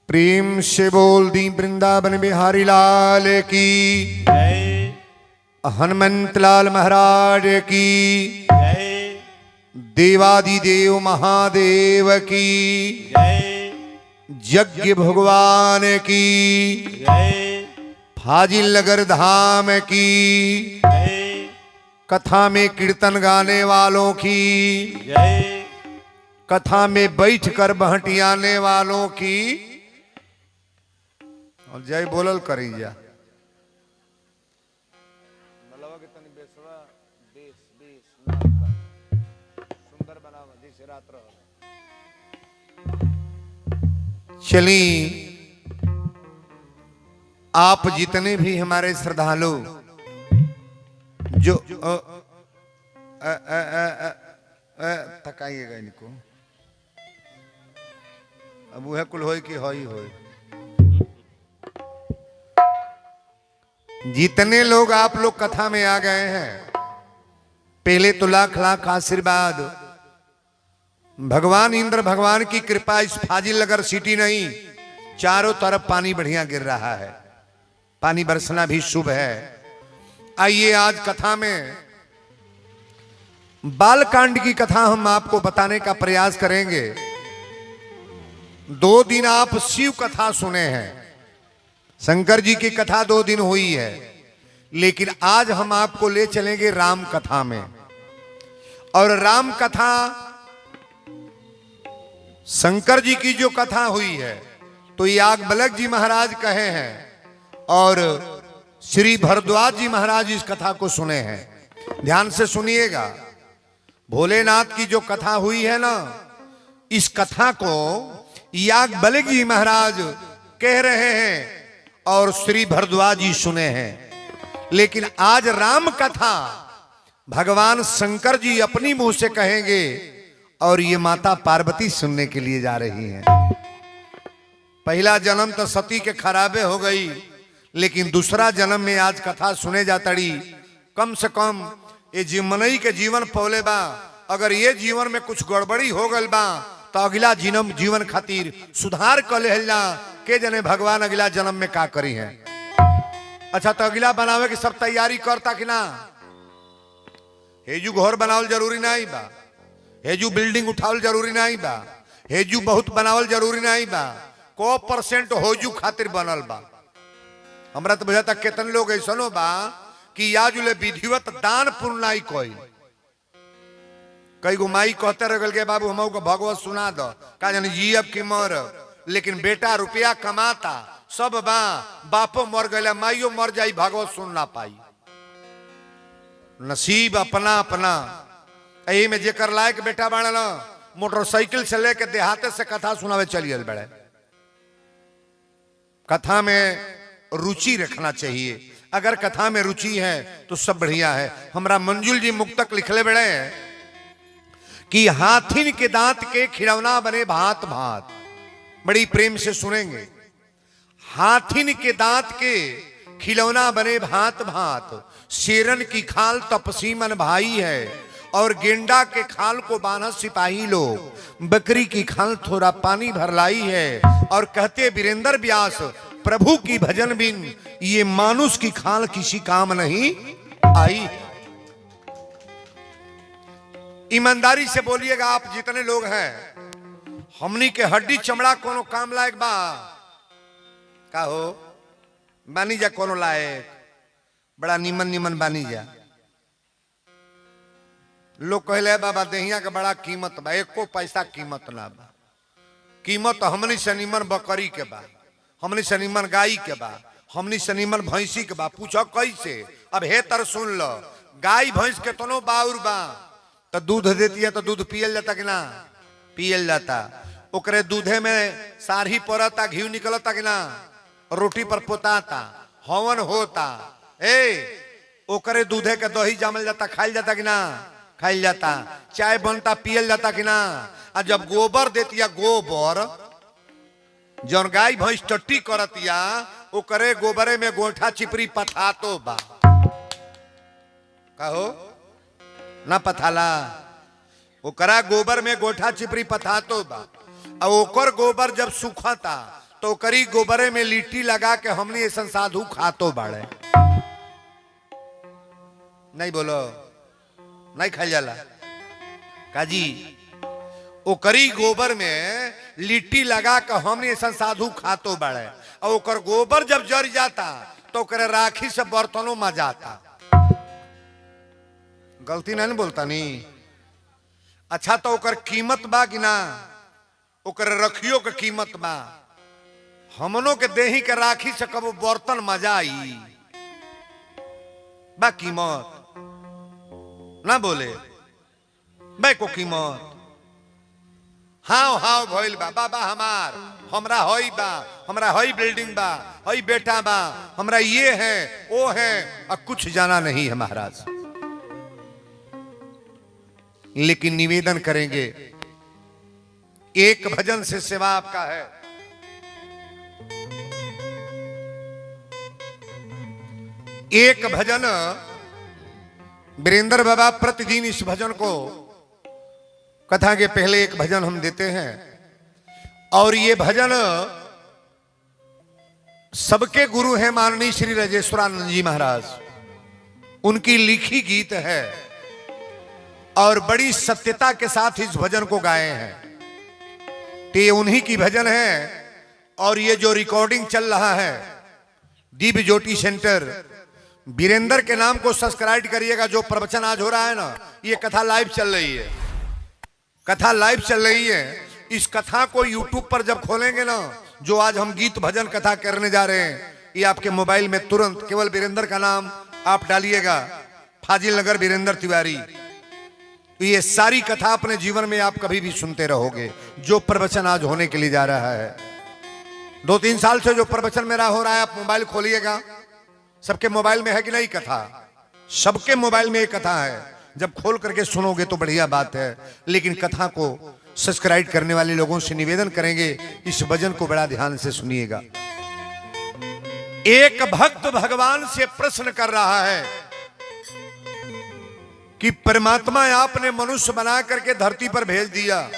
प्रेम से बोल दी वृंदावन बिहारी लाल की जय। हनुमंत लाल महाराज की जय देवादिदेव महादेव की जय यज्ञ भगवान की जय फाजिल नगर धाम की जय कथा में कीर्तन गाने वालों की जय कथा में बैठकर बहटियाने वालों की और जय बोलल करी जा चली आप जितने भी हमारे श्रद्धालु जो थकाइएगा इनको अब वह कुल होई कि होई होई जितने लोग आप लोग कथा में आ गए हैं पहले तो लाख लाख आशीर्वाद। भगवान इंद्र भगवान की कृपा इस फाजिल नगर सिटी नहीं चारों तरफ पानी बढ़िया गिर रहा है, पानी बरसना भी शुभ है। आइए आज कथा में बालकांड की कथा हम आपको बताने का प्रयास करेंगे। 2 दिन आप शिव कथा सुने हैं, शंकर जी की कथा 2 दिन हुई है, लेकिन आज हम आपको ले चलेंगे राम कथा में। और राम कथा शंकर जी की जो कथा हुई है तो याज्ञवल्क्य जी महाराज कहे हैं और श्री भरद्वाज जी महाराज इस कथा को सुने हैं। ध्यान से सुनिएगा, भोलेनाथ की जो कथा हुई है ना, इस कथा को याज्ञवल्क्य जी महाराज कह रहे हैं और श्री भरद्वाज जी सुने हैं। लेकिन आज राम कथा भगवान शंकर जी अपनी मुंह से कहेंगे और ये माता पार्वती सुनने के लिए जा रही हैं। पहला जन्म तो सती के खराबे हो गई, लेकिन दूसरा जन्म में आज कथा सुने जातड़ी। कम से कम ये जीवनई के जीवन पौले बा, अगर ये जीवन में कुछ गड़बड़ी हो गल बा तो अगला जीवन खातिर सुधार कर लेना के जने भगवान अगला जन्म में का करी है। अच्छा तो अगला बनावे की सब तैयारी करता कि ना? हेजू घर बनावल जरूरी नहीं बा, हेजू बिल्डिंग उठावल जरूरी नहीं बा, हेजू बहुत बनावल जरूरी नहीं बा, 1% होजू खातिर बनल बा। हमरा तो बुझाता कितने लोग ऐसनो बा कि याजुले विधिवत दान पुण्य नहीं कोई। कई गो माई कहते रह गए बाबू हम को भगवत सुना दो का जानी जी अब की मर, लेकिन बेटा रुपया कमाता सब बा, बापो मर गए माइयो मर जाई भगवत सुन ना पाई। नसीब अपना अपना। यही में जेकर लायक बेटा बाड़ा ना मोटरसाइकिल से लेके देहाते से कथा सुनावे चलिए बड़े। कथा में रुचि रखना चाहिए, अगर कथा में रुचि है तो सब बढ़िया है। हमरा मंजुल जी मुक्तक लिखले बड़े हैं कि हाथिन के दांत के खिलौना बने भांत भांत। बड़ी प्रेम से सुनेंगे। हाथिन के दांत के खिलौना बने भांत भांत, शेरन की खाल तपसी मन भाई है और गेंडा के खाल को बांधा सिपाही लोग, बकरी की खाल थोड़ा पानी भर लाई है। और कहते वीरेंद्र व्यास प्रभु की भजन बिन ये मानुष की खाल किसी काम नहीं आई। ईमानदारी से बोलिएगा आप जितने लोग हैं, हमनी के हड्डी चमड़ा कोनो काम लायक बा का हो? बानी जा कोनो लायक? बड़ा निमन निमन बानी जा। लोग कहले बाबा देहिया के बड़ा कीमत बा, एको पैसा कीमत ना बा। कीमत हमनी से निमन बकरी के बा, हमनी से निमन गाय के बा, हमनी से निमन भैंसी के बा। पूछो कैसे? अब हे तर सुन लो, गाय भैंस के तनो बाउर बा तो दूध देती है तो दूध पियल जाता कि ना? पियल जाता। ओकरे दूधे में सारही पड़ता, घी निकलता कि ना? रोटी पर पोताता, हवन होता। ओकरे दूधे के दही जामल जाता, खाइल जाता कि ना? खाइल जाता। चाय बनता, पियल जाता कि ना? आ जब गोबर देतिया, गोबर जौन गाय भैंस टट्टी करतिया, ओकरे गोबरे में गोठा चिपरी पथातो बा। कहो ना पथाला? ओकरा गोबर में गोठा चिपरी पथातो बा। और ओकर गोबर जब सूखता तो करी गोबरे में लिट्टी लगा के हमने ऐसा साधु खातो बाड़े। नहीं बोलो, नहीं खाई जाला काजी। ओ करी गोबर में लिट्टी लगा के हमने ऐसा साधु खातो बाड़े, और ओकर गोबर जब जर जाता तो ओकर राखी से बर्तनों में जाता। गलती नहीं बोलता नहीं। अच्छा तो ओकर कीमत बा कि ना? ओकर रखियो के कीमत बा। हमनों के देही के राखी से कबो बर्तन मजा आई बा कीमत ना बोले बे को कीमत। हाँ हाँ भइल बा बाबा हमार, हमरा हई बा, हमरा हई बिल्डिंग बा, हई बेटा बा, हमरा ये है वो है, और कुछ जाना नहीं है महाराज। लेकिन निवेदन करेंगे, एक भजन से सेवा आपका है। एक भजन वीरेंद्र बाबा प्रतिदिन इस भजन को, कथा के पहले एक भजन हम देते हैं, और ये भजन सबके गुरु हैं माननीय श्री राजेश्वरानंद जी महाराज, उनकी लिखी गीत है, और बड़ी सत्यता के साथ इस भजन को गाए हैं। तो ये उन्हीं की भजन है। और ये जो रिकॉर्डिंग चल रहा है दिव्य ज्योति सेंटर, वीरेंद्र के नाम को सब्सक्राइब करिएगा। जो प्रवचन आज हो रहा है ना, ये कथा लाइव चल रही है, कथा लाइव चल रही है। इस कथा को यूट्यूब पर जब खोलेंगे ना, जो आज हम गीत भजन कथा करने जा रहे हैं, ये आपके मोबाइल में तुरंत केवल वीरेंद्र का नाम आप डालिएगा, फाजिल नगर वीरेंद्र तिवारी, तो ये सारी कथा अपने जीवन में आप कभी भी सुनते रहोगे। जो प्रवचन आज होने के लिए जा रहा है, 2-3 साल से जो प्रवचन मेरा हो रहा है, आप मोबाइल खोलिएगा, सबके मोबाइल में है कि नहीं कथा? सबके मोबाइल में एक कथा है। जब खोल करके सुनोगे तो बढ़िया बात है, लेकिन कथा को सब्सक्राइब करने वाले लोगों से निवेदन करेंगे, इस भजन को बड़ा ध्यान से सुनिएगा। एक भक्त भगवान से प्रश्न कर रहा है कि परमात्मा आपने मनुष्य बना करके धरती पर भेज दिया,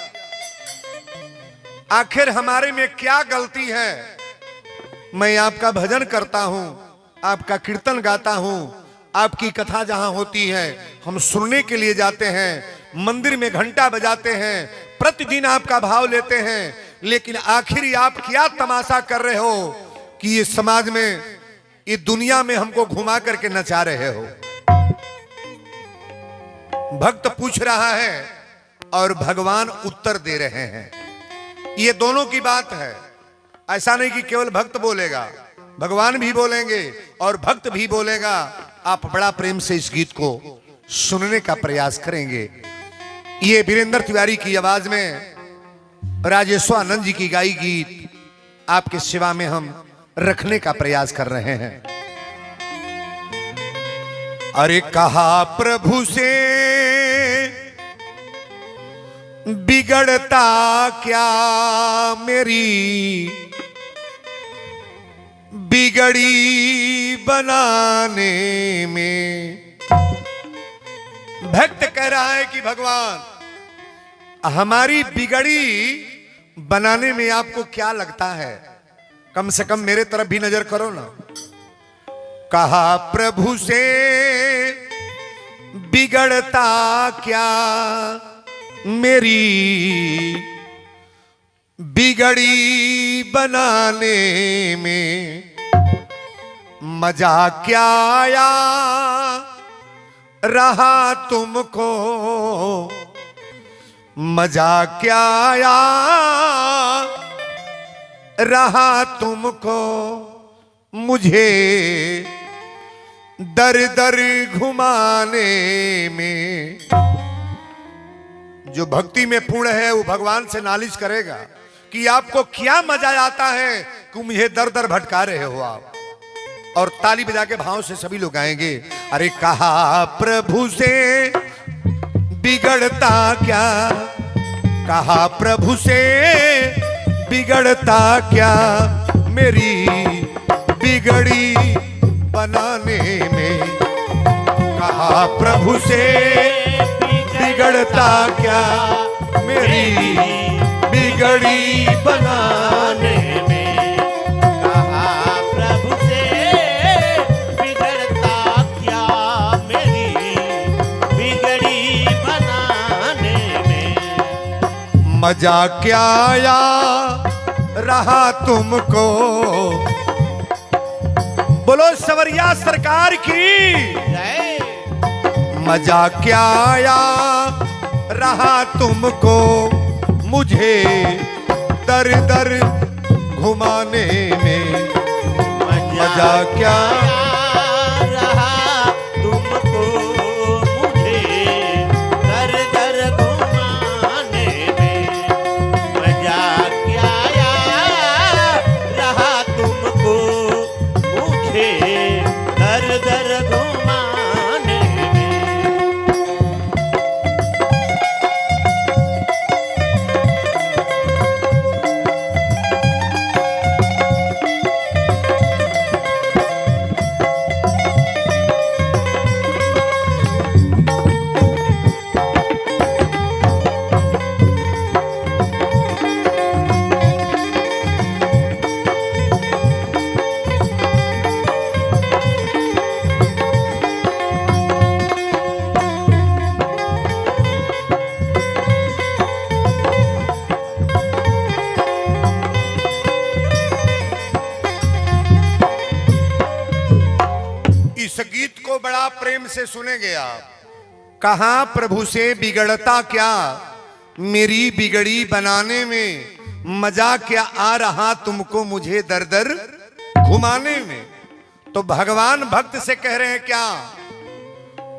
आखिर हमारे में क्या गलती है? मैं आपका भजन करता हूं, आपका कीर्तन गाता हूं, आपकी कथा जहां होती है हम सुनने के लिए जाते हैं, मंदिर में घंटा बजाते हैं, प्रतिदिन आपका भाव लेते हैं, लेकिन आखिर आप क्या तमाशा कर रहे हो कि ये समाज में, ये दुनिया में हमको घुमा करके नचा रहे हो? भक्त पूछ रहा है और भगवान उत्तर दे रहे हैं। ये दोनों की बात है। ऐसा नहीं कि केवल भक्त बोलेगा, भगवान भी बोलेंगे और भक्त भी बोलेगा। आप बड़ा प्रेम से इस गीत को सुनने का प्रयास करेंगे। ये वीरेंद्र तिवारी की आवाज में राजेश्वरानंद जी की गाई गीत आपके सेवा में हम रखने का प्रयास कर रहे हैं। अरे कहा प्रभु से बिगड़ता क्या मेरी बिगड़ी बनाने में। भक्त कह रहा है कि भगवान हमारी बिगड़ी बनाने में आपको क्या लगता है? कम से कम मेरे तरफ भी नजर करो ना। कहा प्रभु से बिगड़ता क्या मेरी बिगड़ी बनाने में, मजा क्या आया रहा तुमको, मजा क्या आया रहा तुमको, मुझे दर दर घुमाने में। जो भक्ति में पूर्ण है वो भगवान से नालिश करेगा कि आपको क्या मजा आता है कि मुझे दर दर भटका रहे हो आप। और ताली बजा के भाव से सभी लोग गाएंगे। अरे कहा प्रभु से बिगड़ता क्या, कहा प्रभु से बिगड़ता क्या मेरी बिगड़ी बनाने में। कहा प्रभु से बिगड़ता क्या मेरी बिगड़ी बनाने में। मजा क्या आया रहा तुमको। बोलो सवरिया सरकार की। जय मजा क्या आया रहा तुमको, मुझे दर दर घुमाने में। मजा क्या रहा तुमको, मुझे दर दर घुमाने में। मजा क्या रहा तुमको, मुझे दर दर घुमाने में। इस गीत को बड़ा प्रेम से सुनेंगे आप। कहा प्रभु से बिगड़ता क्या मेरी बिगड़ी बनाने में। मजा क्या आ रहा तुमको मुझे दर दर घुमाने में। तो भगवान भक्त से कह रहे हैं क्या,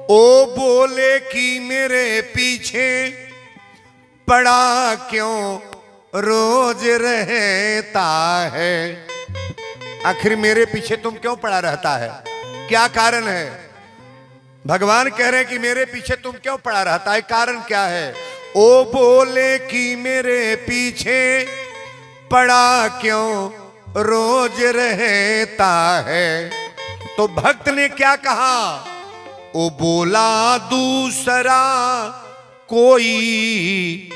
ओ बोले कि मेरे पीछे पड़ा क्यों रोज रहता है। आखिर मेरे पीछे तुम क्यों पड़ा रहता है, क्या कारण है। भगवान कह रहे हैं कि मेरे पीछे तुम क्यों पड़ा रहता है, कारण क्या है। ओ बोले कि मेरे पीछे पड़ा क्यों रोज रहता है। तो भक्त ने क्या कहा, ओ बोला दूसरा कोई।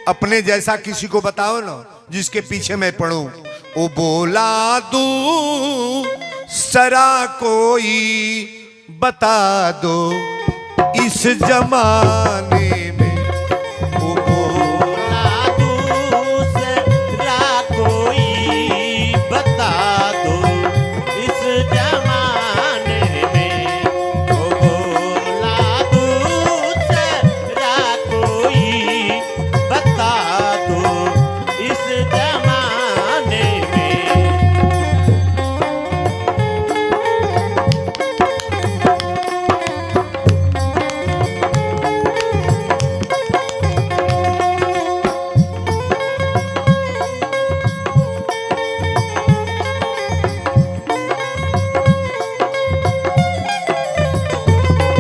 अपने जैसा किसी को बताओ ना जिसके पीछे मैं पढ़ूं। ओ बोला दूसरा कोई बता दो इस जमाने में। ओ बोला दूसरा कोई बता दो इस जमाने में। ओ बोला दूसरा कोई बता दो इस जमाने में।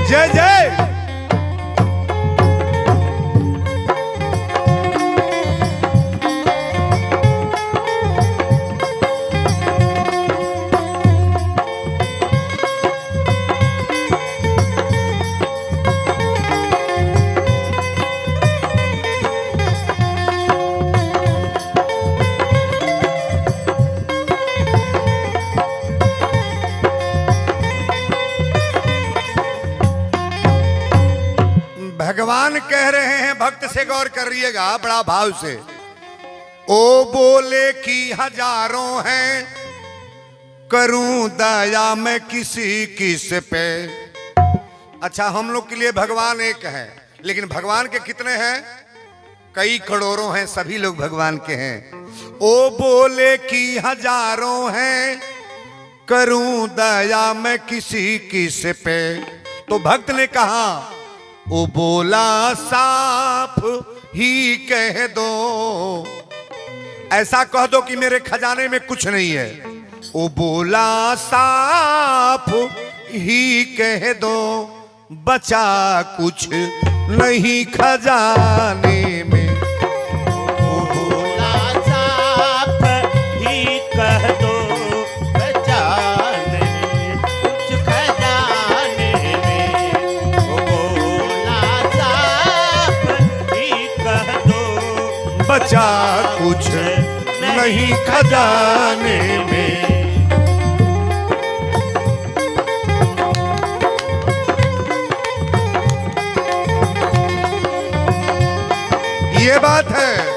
जय जय। भगवान कह रहे हैं, भक्त से गौर करिएगा बड़ा भाव से। ओ बोले कि हजारों हैं करूं दया मैं किसी किस पे। अच्छा हम लोग के लिए भगवान एक है, लेकिन भगवान के कितने हैं, कई करोड़ों हैं, सभी लोग भगवान के हैं। ओ बोले कि हजारों हैं करूं दया मैं किसी किस पे। तो भक्त ने कहा, ओ बोला साफ ही कह दो। ऐसा कह दो कि मेरे खजाने में कुछ नहीं है। ओ बोला साफ ही कह दो बचा कुछ नहीं खजाने में। ओ बोला साफ ही कह दो बचा नहीं कुछ खजाने में। ओ बोला साफ ही कह दो बचा कुछ नहीं खजाने में। ये बात है।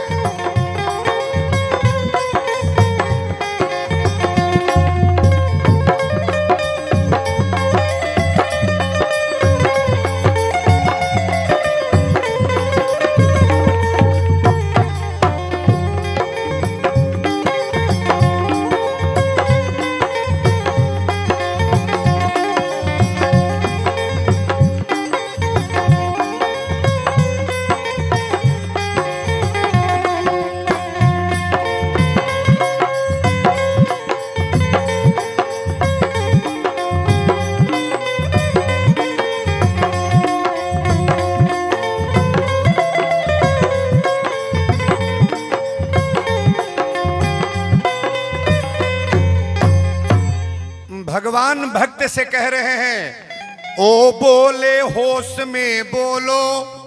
भगवान भक्त से कह रहे हैं, ओ बोले होश में बोलो,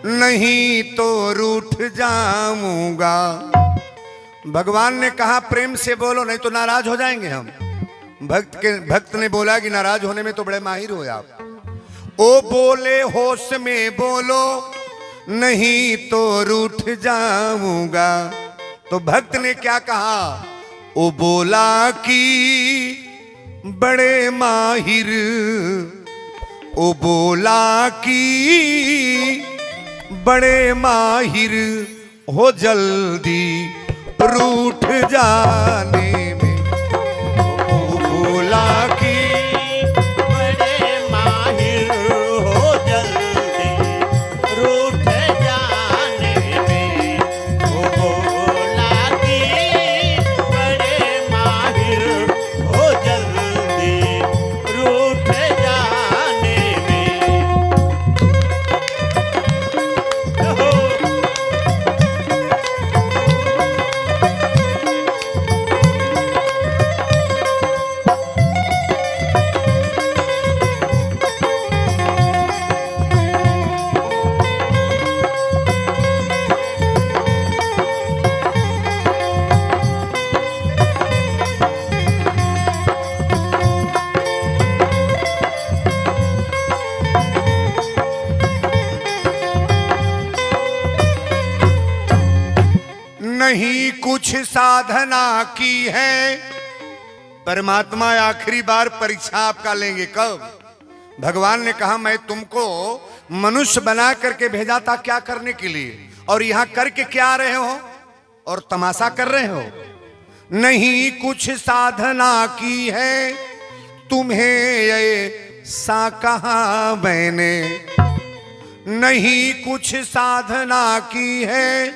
नहीं तो रूठ जाऊंगा। भगवान ने कहा प्रेम से बोलो, नहीं तो नाराज हो जाएंगे हम। भक्त ने बोला कि नाराज होने में तो बड़े माहिर हो आप। ओ बोले होश में बोलो, नहीं तो रूठ जाऊंगा। तो भक्त ने क्या कहा? ओ बोला कि बड़े माहिर, ओ बोला कि बड़े माहिर हो जल्दी रूठ जाने में। ओ बोला कि बड़े माहिर हो जल्दी रूठ जाने में। ओ बोला कि बड़े माहिर हो जल्दी रूठ जाने में। हो नहीं कुछ साधना की है। परमात्मा आखिरी बार परीक्षा आपका लेंगे कब? भगवान ने कहा मैं तुमको मनुष्य बना करके भेजा था, क्या करने के लिए, और यहां करके क्या आ रहे हो और तमाशा कर रहे हो। नहीं कुछ साधना की है, तुम्हें ऐसा कहा मैंने। नहीं कुछ साधना की है,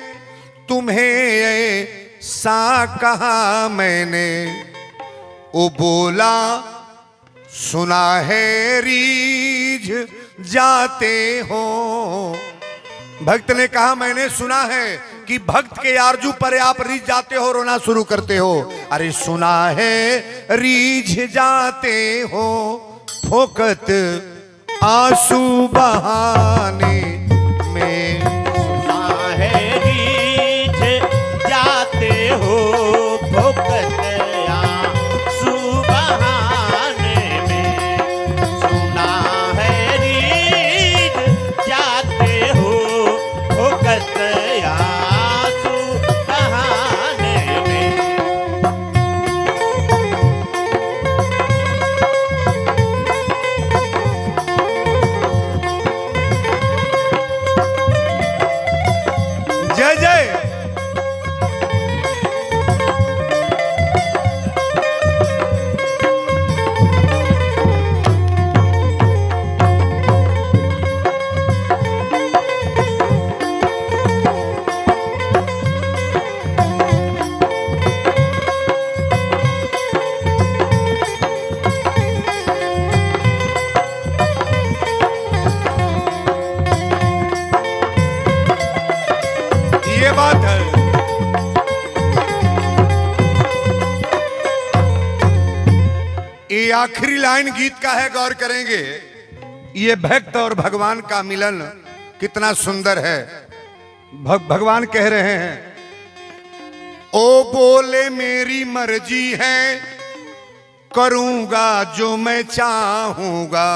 तुम्हें ऐसा कहा मैंने। ओ बोला सुना है रीझ जाते हो। भक्त ने कहा मैंने सुना है कि भक्त के आरजू पर आप रीझ जाते हो, रोना शुरू करते हो। अरे सुना है रीझ जाते हो, फोकत आंसू बहाने में। सुना है रीझ जाते हो, फोकत आंसू बहाने में। सुना है रीझ जाते हो, फोकत आंसू बहाने में। जय जय। ये बात है। ये आखिरी लाइन गीत का है, गौर करेंगे। ये भक्त और भगवान का मिलन कितना सुंदर है। भगवान कह रहे हैं, ओ बोले मेरी मर्जी है, करूंगा जो मैं चाहूंगा।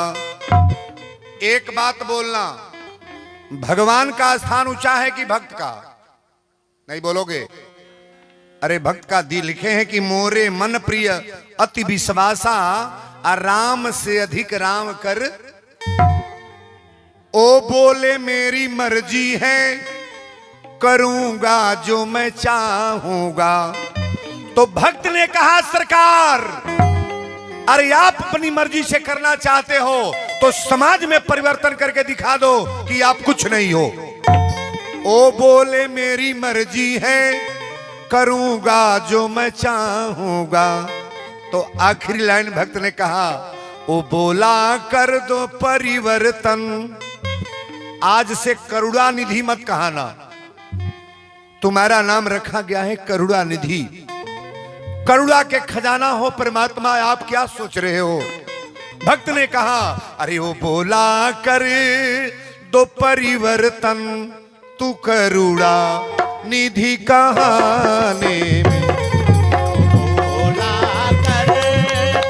एक बात बोलना, भगवान का स्थान ऊंचा है कि भक्त का? नहीं बोलोगे? अरे भक्त का दिल लिखे हैं कि मोरे मन प्रिय अति विश्वासा, राम से अधिक राम कर। ओ बोले मेरी मर्जी है, करूंगा जो मैं चाहूंगा। तो भक्त ने कहा सरकार, अरे आप अपनी मर्जी से करना चाहते हो तो समाज में परिवर्तन करके दिखा दो कि आप कुछ नहीं हो। ओ बोले मेरी मर्जी है, करूंगा जो मैं चाहूंगा। तो आखिरी लाइन भक्त ने कहा, ओ बोला कर दो परिवर्तन। आज से करुणानिधि मत कहना, तुम्हारा नाम रखा गया है करुणानिधि। करुणा के खजाना हो परमात्मा, आप क्या सोच रहे हो? भक्त ने कहा, अरे वो बोला कर दो परिवर्तन, तू करुणा निधि कहाने में। बोला कर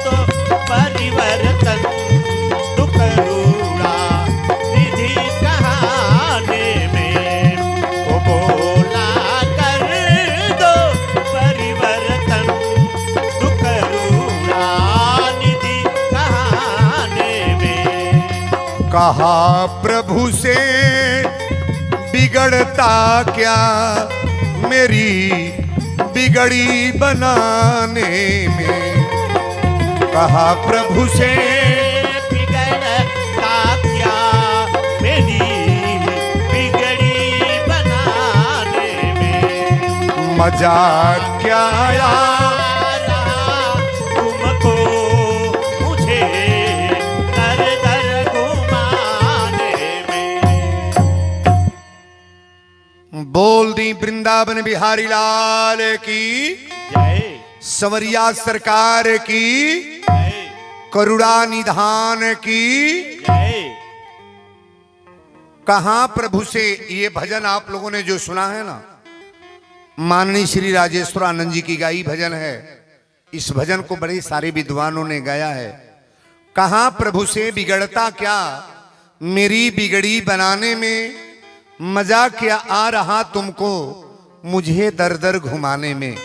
दो परिवर्तन, तू करुणा निधि कहाने में। वो बोला कर दो परिवर्तन, तू करुणा निधि कहाने में। कहा प्रभु से बिगड़ता क्या, मेरी बिगड़ी बनाने में। कहा प्रभु से बिगड़ता क्या, मेरी बिगड़ी बनाने में। मजाक क्या आया तुमको मुझे दर दर घुमाने में। बोल दी वृंदावन बिहारी लाल की जय, संवरिया सरकार की, जय, करुणा निधान की। जय। कहां प्रभु से ये भजन आप लोगों ने जो सुना है ना, माननीय श्री राजेश्वर आनंद जी की गाई भजन है। इस भजन को बड़े सारे विद्वानों ने गाया है। कहां प्रभु से बिगड़ता क्या, मेरी बिगड़ी बनाने में। मजा क्या आ रहा तुमको, मुझे दर दर घुमाने में।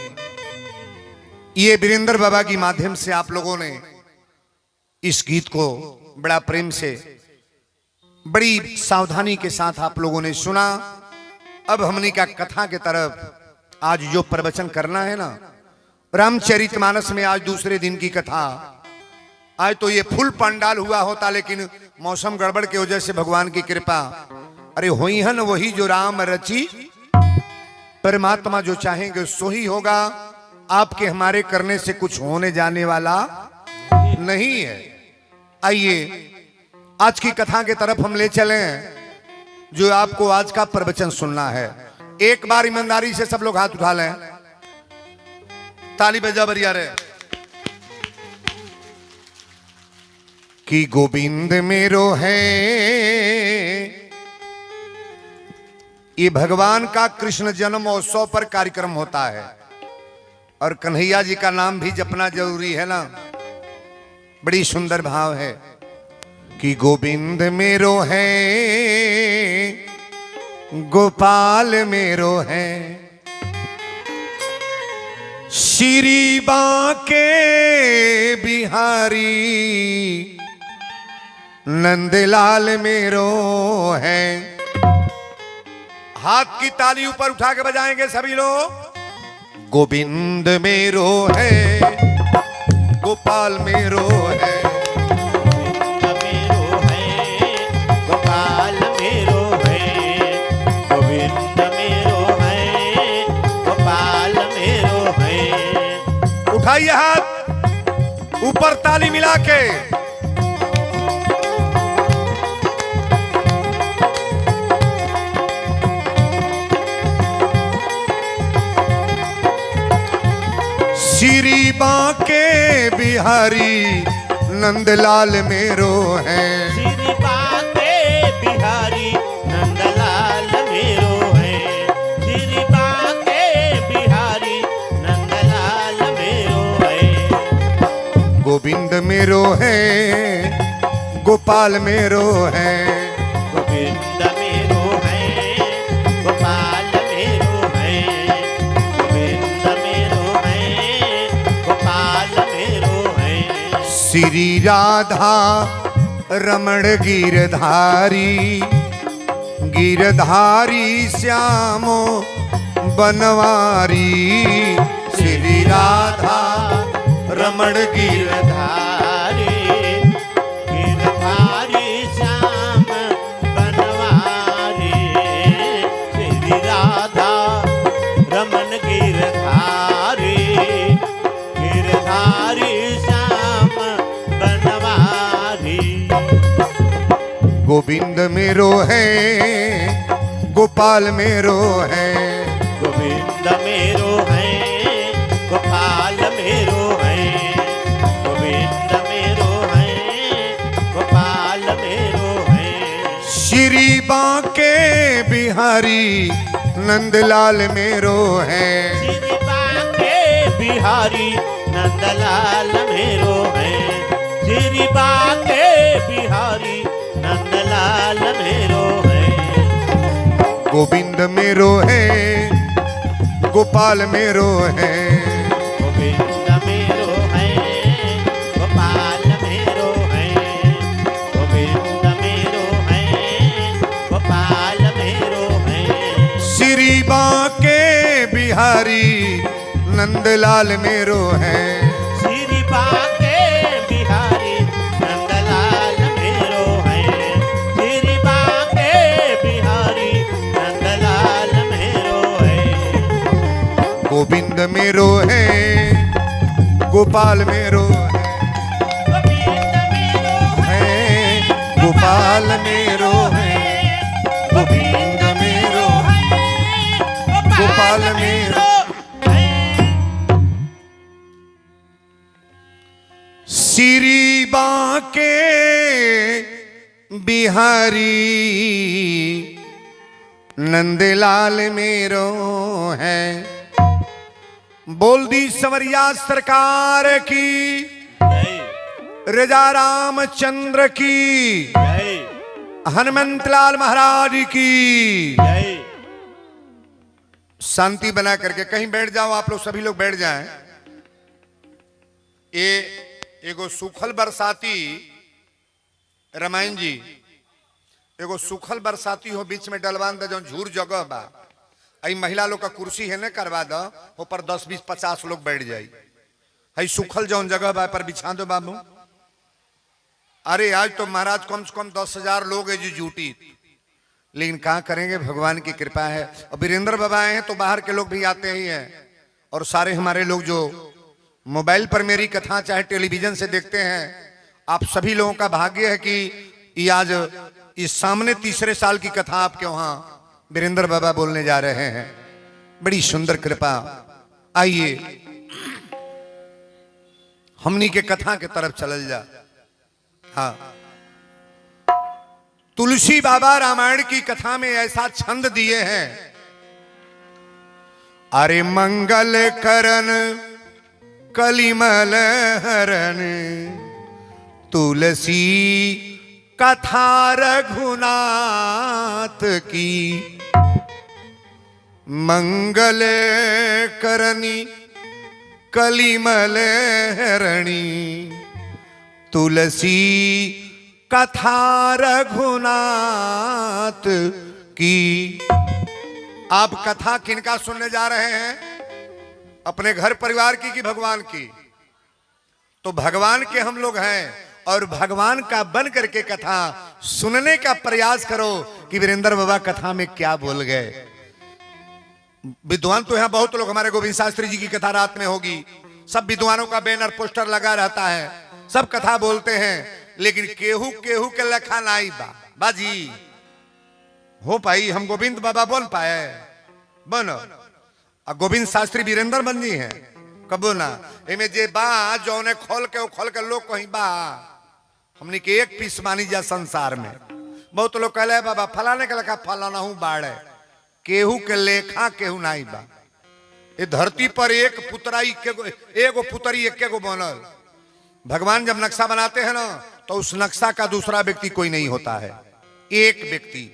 ये वीरेंद्र बाबा की माध्यम से आप लोगों ने इस गीत को बड़ा प्रेम से, बड़ी सावधानी के साथ आप लोगों ने सुना। अब हमने का कथा के तरफ आज जो प्रवचन करना है ना, रामचरितमानस में आज दूसरे दिन की कथा। आज तो ये फुल पंडाल हुआ होता, लेकिन मौसम गड़बड़ की वजह से भगवान की कृपा। अरे होई हन वही जो राम रची, परमात्मा जो चाहेंगे सो ही होगा। आपके हमारे करने से कुछ होने जाने वाला नहीं है। आइए आज की कथा के तरफ हम ले चले, जो आपको आज का प्रवचन सुनना है। एक बार ईमानदारी से सब लोग हाथ उठा लें, ताली बजा बरिया रे। कि गोविंद मेरो है, ये भगवान का कृष्ण जन्मोत्सव पर कार्यक्रम होता है और कन्हैया जी का नाम भी जपना जरूरी है ना। बड़ी सुंदर भाव है कि गोविंद मेरो है, गोपाल मेरो है, श्री बांके बिहारी नंदलाल मेरो है। हाथ की ताली ऊपर उठा के बजाएंगे सभी लोग। गोविंद मेरो है, गोपाल मेरो है, मेरो है, गोपाल मेरो है, गोविंद मेरो है, गोपाल मेरो है। उठाइए हाथ ऊपर, ताली मिला के। श्री बांके बिहारी नंदलाल मेरो है, श्री बांके बिहारी नंदलाल मेरो है, श्री बांके बिहारी नंदलाल मेरो है। गोविंद मेरो है, गोपाल मेरो है, गोविंद मेरो श्री राधा रमण गिरधारी, गिरधारी श्यामो बनवारी। श्री राधा रमण गिरधारी, गिरधारी श्याम बनवारी। श्री राधा रमन गिरधारी, गिरधारी श्याम बनवारी। गोविंद मेरो है, गोपाल मेरो है, गोविंद मेरो है, गोपाल मेरो है। गोविंद मेरो है, गोपाल मेरो है। श्री बांके बिहारी नंदलाल मेरो है। श्री बांके बिहारी नंदलाल मेरो है। श्री बांके बिहारी नंदलाल मेरो है। गोविंद मेरो है, गोपाल मेरो है, गोविंद मेरो है, गोपाल मेरो है। गोविंद मेरो है, गोपाल मेरो है। श्री बांके बिहारी नंदलाल मेरो है। श्री बांके बिहारी नंदलाल मेरो है। श्री बांके बिहारी नंदलाल मेरो है। गोविंद मेरो है, गोपाल मेरो है, गोपाल मेरो है। गोविंद मेरो, गोपाल मेरो। श्री बांके बिहारी नंदलाल मेरो है। बोल दी संवरिया सरकार की, जय रजा रामचंद्र की, जय हनुमंतलाल महाराज की। जय। शांति बना करके कहीं बैठ जाओ, आप लोग सभी लोग बैठ जाएं। ये एगो सुखल बरसाती रामायण जी, एगो सुखल बरसाती हो बीच में डलवान दे, जो झूर जगह बा, आई महिला लोग का कुर्सी है ना करवा दो, ऊपर 10 20 50 लोग बैठ जाई। हई सुखल जौन जगह बा पर बिछा दो बाबू। अरे आज तो महाराज कम से कम 10,000 लोग है जो जूटी, लेकिन कहाँ करेंगे, भगवान की कृपा है। और वीरेंद्र बाबा आए हैं तो बाहर के लोग भी आते ही हैं, और सारे हमारे लोग जो मोबाइल पर मेरी कथा चाहे टेलीविजन से देखते हैं, आप सभी लोगों का भाग्य है कि ये आज इस सामने तीसरे साल की कथा आपके वहां वीरेंद्र बाबा बोलने जा रहे हैं। बड़ी सुंदर कृपा। आइए हमनी के कथा के तरफ चल जा। हाँ, तुलसी बाबा रामायण की कथा में ऐसा छंद दिए हैं, अरे मंगल करन कलिमल हरन, तुलसी कथा रघुनाथ की। मंगल करनी कलिमल हरणी, तुलसी कथा रघुनाथ की। आप कथा किनका सुनने जा रहे हैं, अपने घर परिवार की कि भगवान की? तो भगवान के हम लोग हैं, और भगवान का बन करके कथा सुनने का प्रयास करो कि वीरेंद्र बाबा कथा में क्या बोल गए। विद्वान तो यहां बहुत लोग, हमारे गोविंद शास्त्री जी की कथा रात में होगी, सब विद्वानों का बैनर पोस्टर लगा रहता है, सब कथा बोलते हैं, लेकिन केहू केहू के लखा नाई बा बाजी हो पाई। हम गोविंद बाबा बोल पाए, बनो गोविंद शास्त्री वीरेंद्र बन जी हैं कबो ना। इमे जे बा जौने खोल के लोग कहीं बा, हमने के एक पीस मानी जा संसार में। बहुत लोग कहले बाबा फलाने के लखा फलाना हूं बाड़े, केहू के लेखा केहू नाई बा। ये धरती पर एक पुतराई एगो पुतरी एक गो बनल। भगवान जब नक्शा बनाते हैं ना, तो उस नक्शा का दूसरा व्यक्ति कोई नहीं होता है, एक व्यक्ति,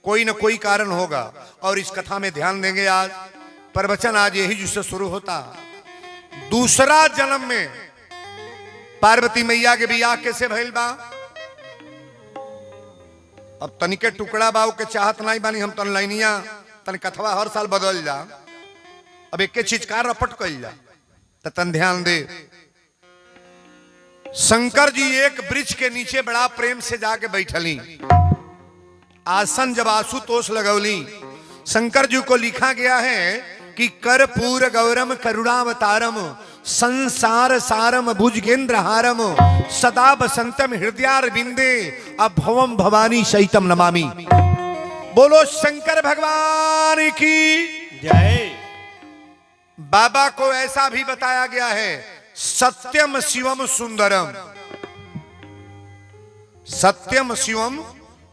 कोई ना कोई कारण होगा। और इस कथा में ध्यान देंगे, आज प्रवचन आज यही जिससे शुरू होता। दूसरा जन्म में पार्वती मैया के बियाह कैसे भइल बा? अब तनिके टुकड़ा बाऊ के चाहत नहीं बानी हम तन लाइनिया तन कथवा हर साल बदल जा, अब एक चीज का रपट कइल जा तो तन ध्यान दे। शंकर जी एक वृक्ष के नीचे बड़ा प्रेम से जाके बैठली, आसन जब आशुतोष लगौली। शंकर जी को लिखा गया है कि कर्पूर गौरम करुणावतारम संसार सारम भुजगेंद्र हारम सदा बसंतम हृदयारविंदे अभवम भवानी सहितम नमामि। बोलो शंकर भगवान की जय। बाबा को ऐसा भी बताया गया है, सत्यम शिवम सुंदरम, सत्यम शिवम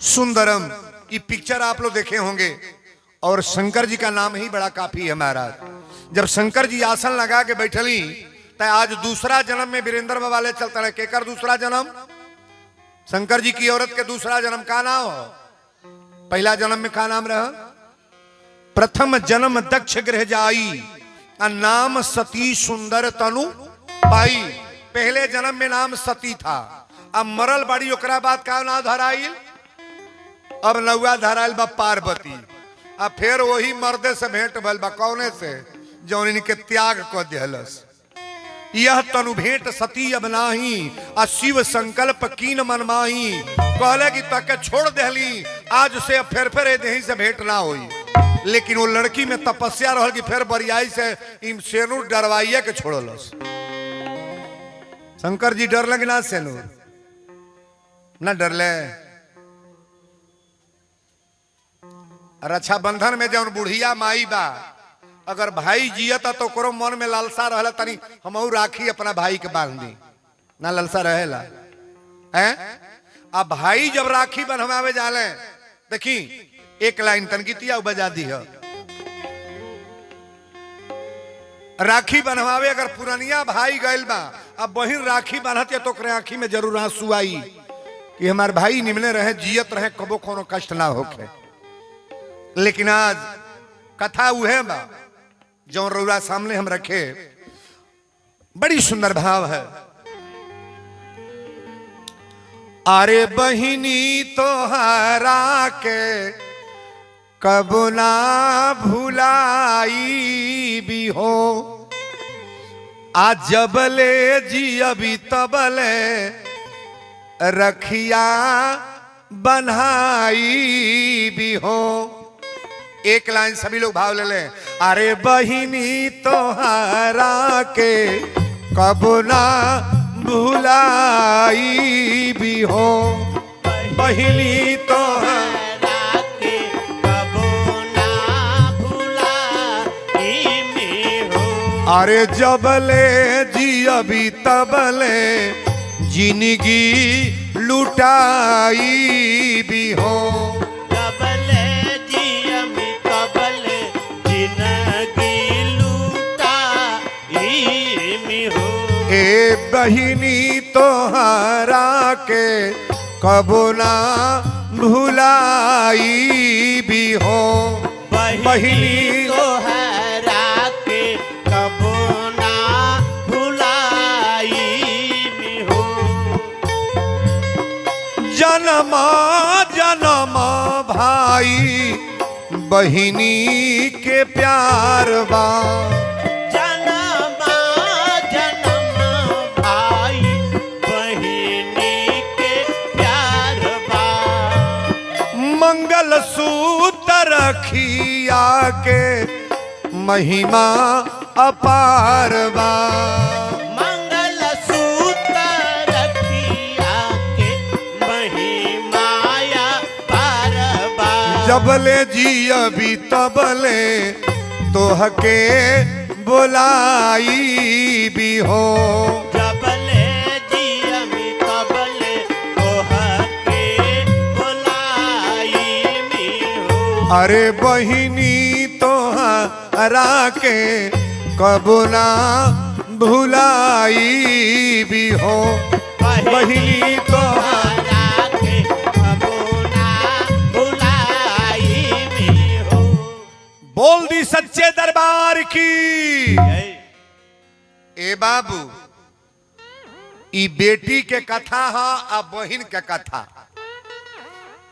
सुंदरम। ये पिक्चर आप लोग देखे होंगे और शंकर जी का नाम ही बड़ा काफी है महाराज। जब शंकर जी आसन लगा के बैठली तो आज दूसरा जन्म में वीरेंद्र बाबा ले चलता है। केकर दूसरा जन्म? शंकर जी की औरत के दूसरा जन्म का नाम हो? पहला जन्म में का नाम रहा? प्रथम जन्म दक्ष गृह जाई नाम सती सुंदर तनु पाई। पहले जन्म में नाम सती था, अब मरल बाड़ी ओकरा बाद का नाम धराइल? अब नौवा धराइल बा पार्वती। अब फिर वही मर्दे से भेंट भल बा, कौने से? जौन इनके त्याग को दिहलस। यह तनु भेंट सती अब नाही आ शिव संकल्प कीन मन माही। कहले कि तक छोड़ देहली, आज से फिर देही से भेंट ना होई। लेकिन वो लड़की में तपस्या रहल कि फिर बरियाई से इन सेनूर डरवाइया के छोड़लस। शंकर जी डर लगे ना सेनूर? ना डरले। रक्षाबंधन में जौन बुढ़िया माई बा, अगर भाई जियता तो करो मन में लालसा रहला तनी हमहू राखी अपना भाई के बांध दी, ना लालसा रहेला हैं? अब भाई जब राखी बनवावे जाले, देखी एक लाइन तनकीतिया बजा दी है। राखी बनवावे अगर पुरानिया भाई गइल बा, अब बहिन राखी बांधत तो ओकरे आंखी में जरूर आंसू आई कि हमार भाई निमले रहे, जियत रहे, कबो कोनो कष्ट ना होखे। लेकिन आज कथा उहे बा जो रउरा सामने हम रखे, बड़ी सुंदर भाव है। अरे बहिनी तोहरा के कब ना भुलाई भी हो, आज जबले जी अभी तबले रखिया बन्हाई भी हो। एक लाइन सभी लोग भाव ले लें। अरे बहिनी तोहरा के कब ना भुलाई भी हो, बहिनी तोहरा के कब ना भुलाई भी हो। अरे जबले जी अभी तबले जिंदगी लुटाई भी हो। ए बहिनी तोहरा के कबो ना भुलाई भी हो, बहिनी तोहरा के कबो ना भुलाई भी हो। जन्म जन्म भाई बहिनी के प्यार बा। मंगल सूत्र रखिया के महिमा अपार बा। मंगल सूत्र रखिया के महिमा अपार बा। जबले जी अभी तबले तोहके बुलाई भी हो। जबले जी अभी तबले तोहके बुलाई भी हो। अरे बहिनी तोहरा के कबो ना भुलाई भी हो, बहिनी तोहरा के कबो ना भुलाई भी हो। बोल दी सच्चे दरबार की। जय। ए बाबू ई बेटी के कथा है आ बहन के कथा।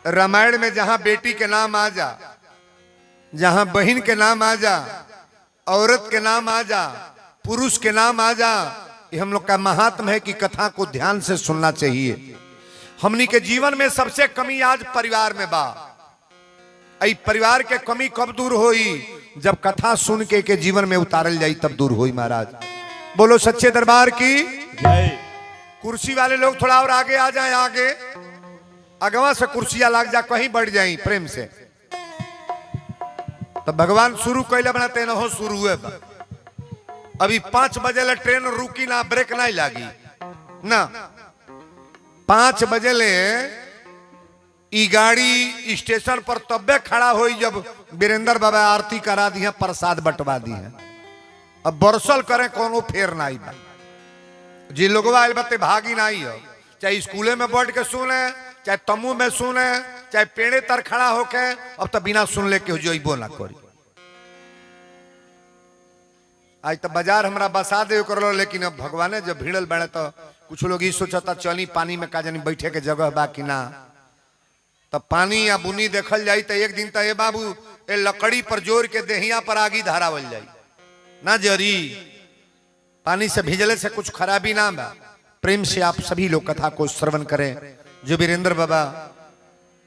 रामायण में जहां बेटी के नाम आ जा, जहां बहन के नाम आ जा, औरत के नाम आ जा, पुरुष के नाम आ जा, ये हम लोग का महात्म है कि कथा को ध्यान से सुनना चाहिए। हमनी के जीवन में सबसे कमी आज परिवार में बा। आई परिवार के कमी कब दूर होई? जब कथा सुन के जीवन में उतारल जाई तब दूर होई। महाराज बोलो सच्चे दरबार की जय। कुर्सी वाले लोग थोड़ा और आगे आ जाए, आगे अगवा से कुर्सियां लग जा, कहीं बढ़ जाए प्रेम से। तो भगवान शुरू कैले बनाते न हो, शुरू हुए अभी 5 बजे ले ट्रेन रुकी ना, ब्रेक नहीं लागी ना। 5 बजे ले ई गाड़ी स्टेशन पर तब्बे खड़ा हुई जब वीरेंद्र बाबा आरती करा दी है, प्रसाद बंटवा दी है। अब बरसल करें कोनो फेर नहीं बा। जी लोग आयल बते भागी नहीं हो, चाहे स्कूले में बैठ के सुने, चाहे तमू में सुने, चाहे पेड़े तर खड़ा होके, अब तो बिना सुन ले के जोइबो ना करी। आज तो बाजार हमरा बसा दे कर लो, लेकिन अब भगवाने जब भिड़ल बड़े तो कुछ लोग ये सोचता चली पानी में का जानी बैठे के जगह बा कि ना। तब पानी या बुनी देखल जाई तो एक दिन तो ये बाबू ए लकड़ी पर जोर के देहिया पर आगी धारावल जाई ना जरी। पानी से भिजले से कुछ खराबी ना बा। प्रेम से आप सभी लोग कथा को श्रवण करें जो वीरेंद्र बाबा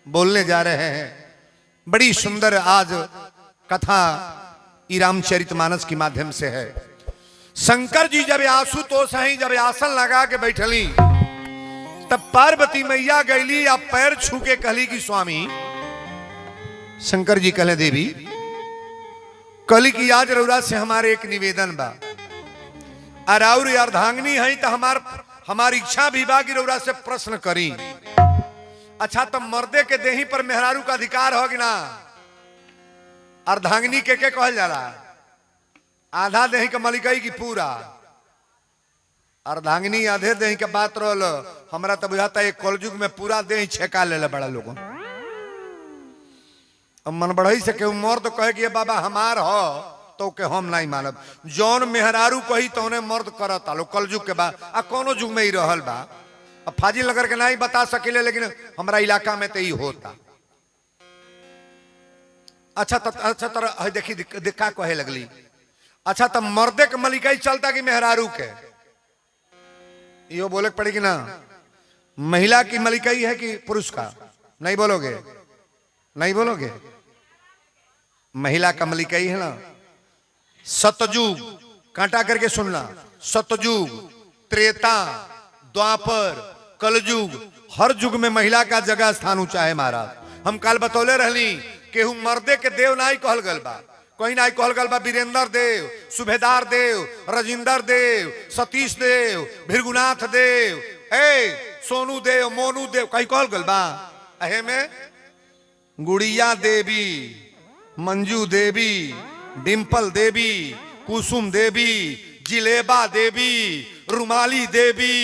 बोलने जा रहे हैं। बड़ी सुंदर आज कथा ई रामचरितमानस के माध्यम से है। शंकर जी जब आशुतोष हैं, जब आसन लगा के बैठली, तब पार्वती मैया गईली या पैर छू के कहली कि स्वामी। शंकर जी कहले देवी कहली कि आज रउरा से हमारे एक निवेदन बा, और अर्धांगिनी है तो हमारी इच्छा भी बा कि रउरा से प्रश्न करी। अच्छा तो मर्दे के देही पर मेहरारू का अधिकार हो कि ना? अर्धांगिनी के कहल जाला? आधा देही के मलिकई की पूरा? अर्धांगिनी आधे देही के बात रहल। हमरा तो बुझाता है कलयुग में पूरा देही छेका ले बड़ा लोगों। अब मन बढ़ई से केहू मर्द कहे कि बाबा हमार हो तो के हम नहीं मानब। जौन मेहरारू कही तो उन्हें मर्द करता लो कलयुग के बाद। आ कोनो युग में ही रहल बा। अब फाजिल नगर के नहीं बता सकिले, लेकिन हमारा इलाका में तो ही होता। अच्छा तरह देखी दिक्का कहे लगली। अच्छा तो मर्दे के मलिकाई चलता कि मेहरारू के? यो बोले पड़ेगी ना। महिला की मलिकाई है कि पुरुष का? नहीं बोलोगे? नहीं बोलोगे? महिला का मलिकाई है ना। सतयुग कांटा करके सुनना। सतयुग, त्रेता, द्वापर, कलयुग, हर युग में महिला का जगह स्थान ऊंचा है महाराज। हम कल बतौले रहली केहू मर्दे के देव नाई कहल गल बा, कहीं नाई कहल गल बा वीरेंद्र देव, सुभेदार देव, राजिंदर देव, सतीश देव, भृगुनाथ देव, सोनू देव, मोनू देव, कहीं कहल गल बा? अहे में गुड़िया देवी, मंजू देवी, डिम्पल देवी, कुसुम देवी, जिलेबा देवी, रुमाली देवी,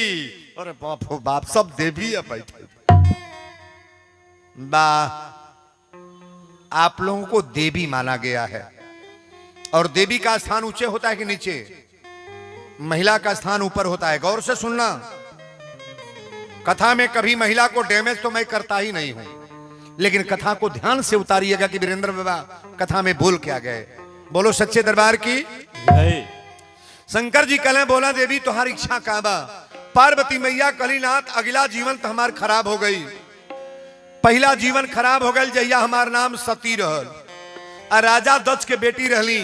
अरे बाप हो बाप सब देवी है बैठे बा। आप लोगों को देवी माना गया है, और देवी का स्थान ऊंचे होता है कि नीचे? महिला का स्थान ऊपर होता है। गौर से सुनना। कथा में कभी महिला को डैमेज तो मैं करता ही नहीं हूं, लेकिन कथा को ध्यान से उतारिएगा कि वीरेंद्र बाबा कथा में बोल क्या गए। बोलो सच्चे दरबार की जय। शंकर जी कहले बोला देवी तुम्हारी इच्छा का बा? पार्वती मैया कहली नाथ अगला जीवन तो हमार खराब हो गई। पहला जीवन खराब हो गई जहिया हमार नाम सती रहल, और राजा दक्ष के बेटी रहली।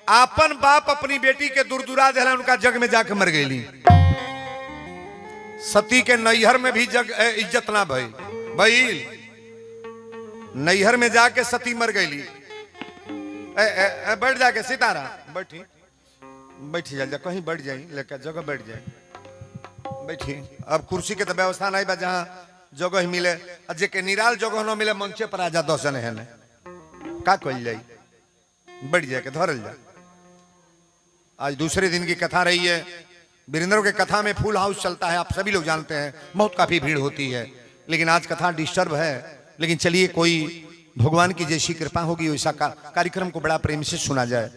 आपन बाप अपनी बेटी के दुरदुरा देला, उनका जग में जाके मर गईली। सती के नैहर में भी जग इज्जत ना भई। नैहर में जाके सती मर गईली। बैठ जाके सितारा बैठी जा, कहीं बैठ जाई, लेकर जगह बैठ जाए बैठी। अब कुर्सी के तो व्यवस्था नहीं बा जहाँ जगह मिले, जे के निराल जगह न मिले मंचे पर आजा 10 जने है का कल जाई, बैठ जाए के धरल जा। आज दूसरे दिन की कथा रही है। वीरेंद्र के कथा में फुल हाउस चलता है, आप सभी लोग जानते हैं, बहुत काफी भीड़ होती है। लेकिन आज कथा डिस्टर्ब है, लेकिन चलिए कोई भगवान की जैसी कृपा होगी वैसा कार्यक्रम को बड़ा प्रेम से सुना जाए।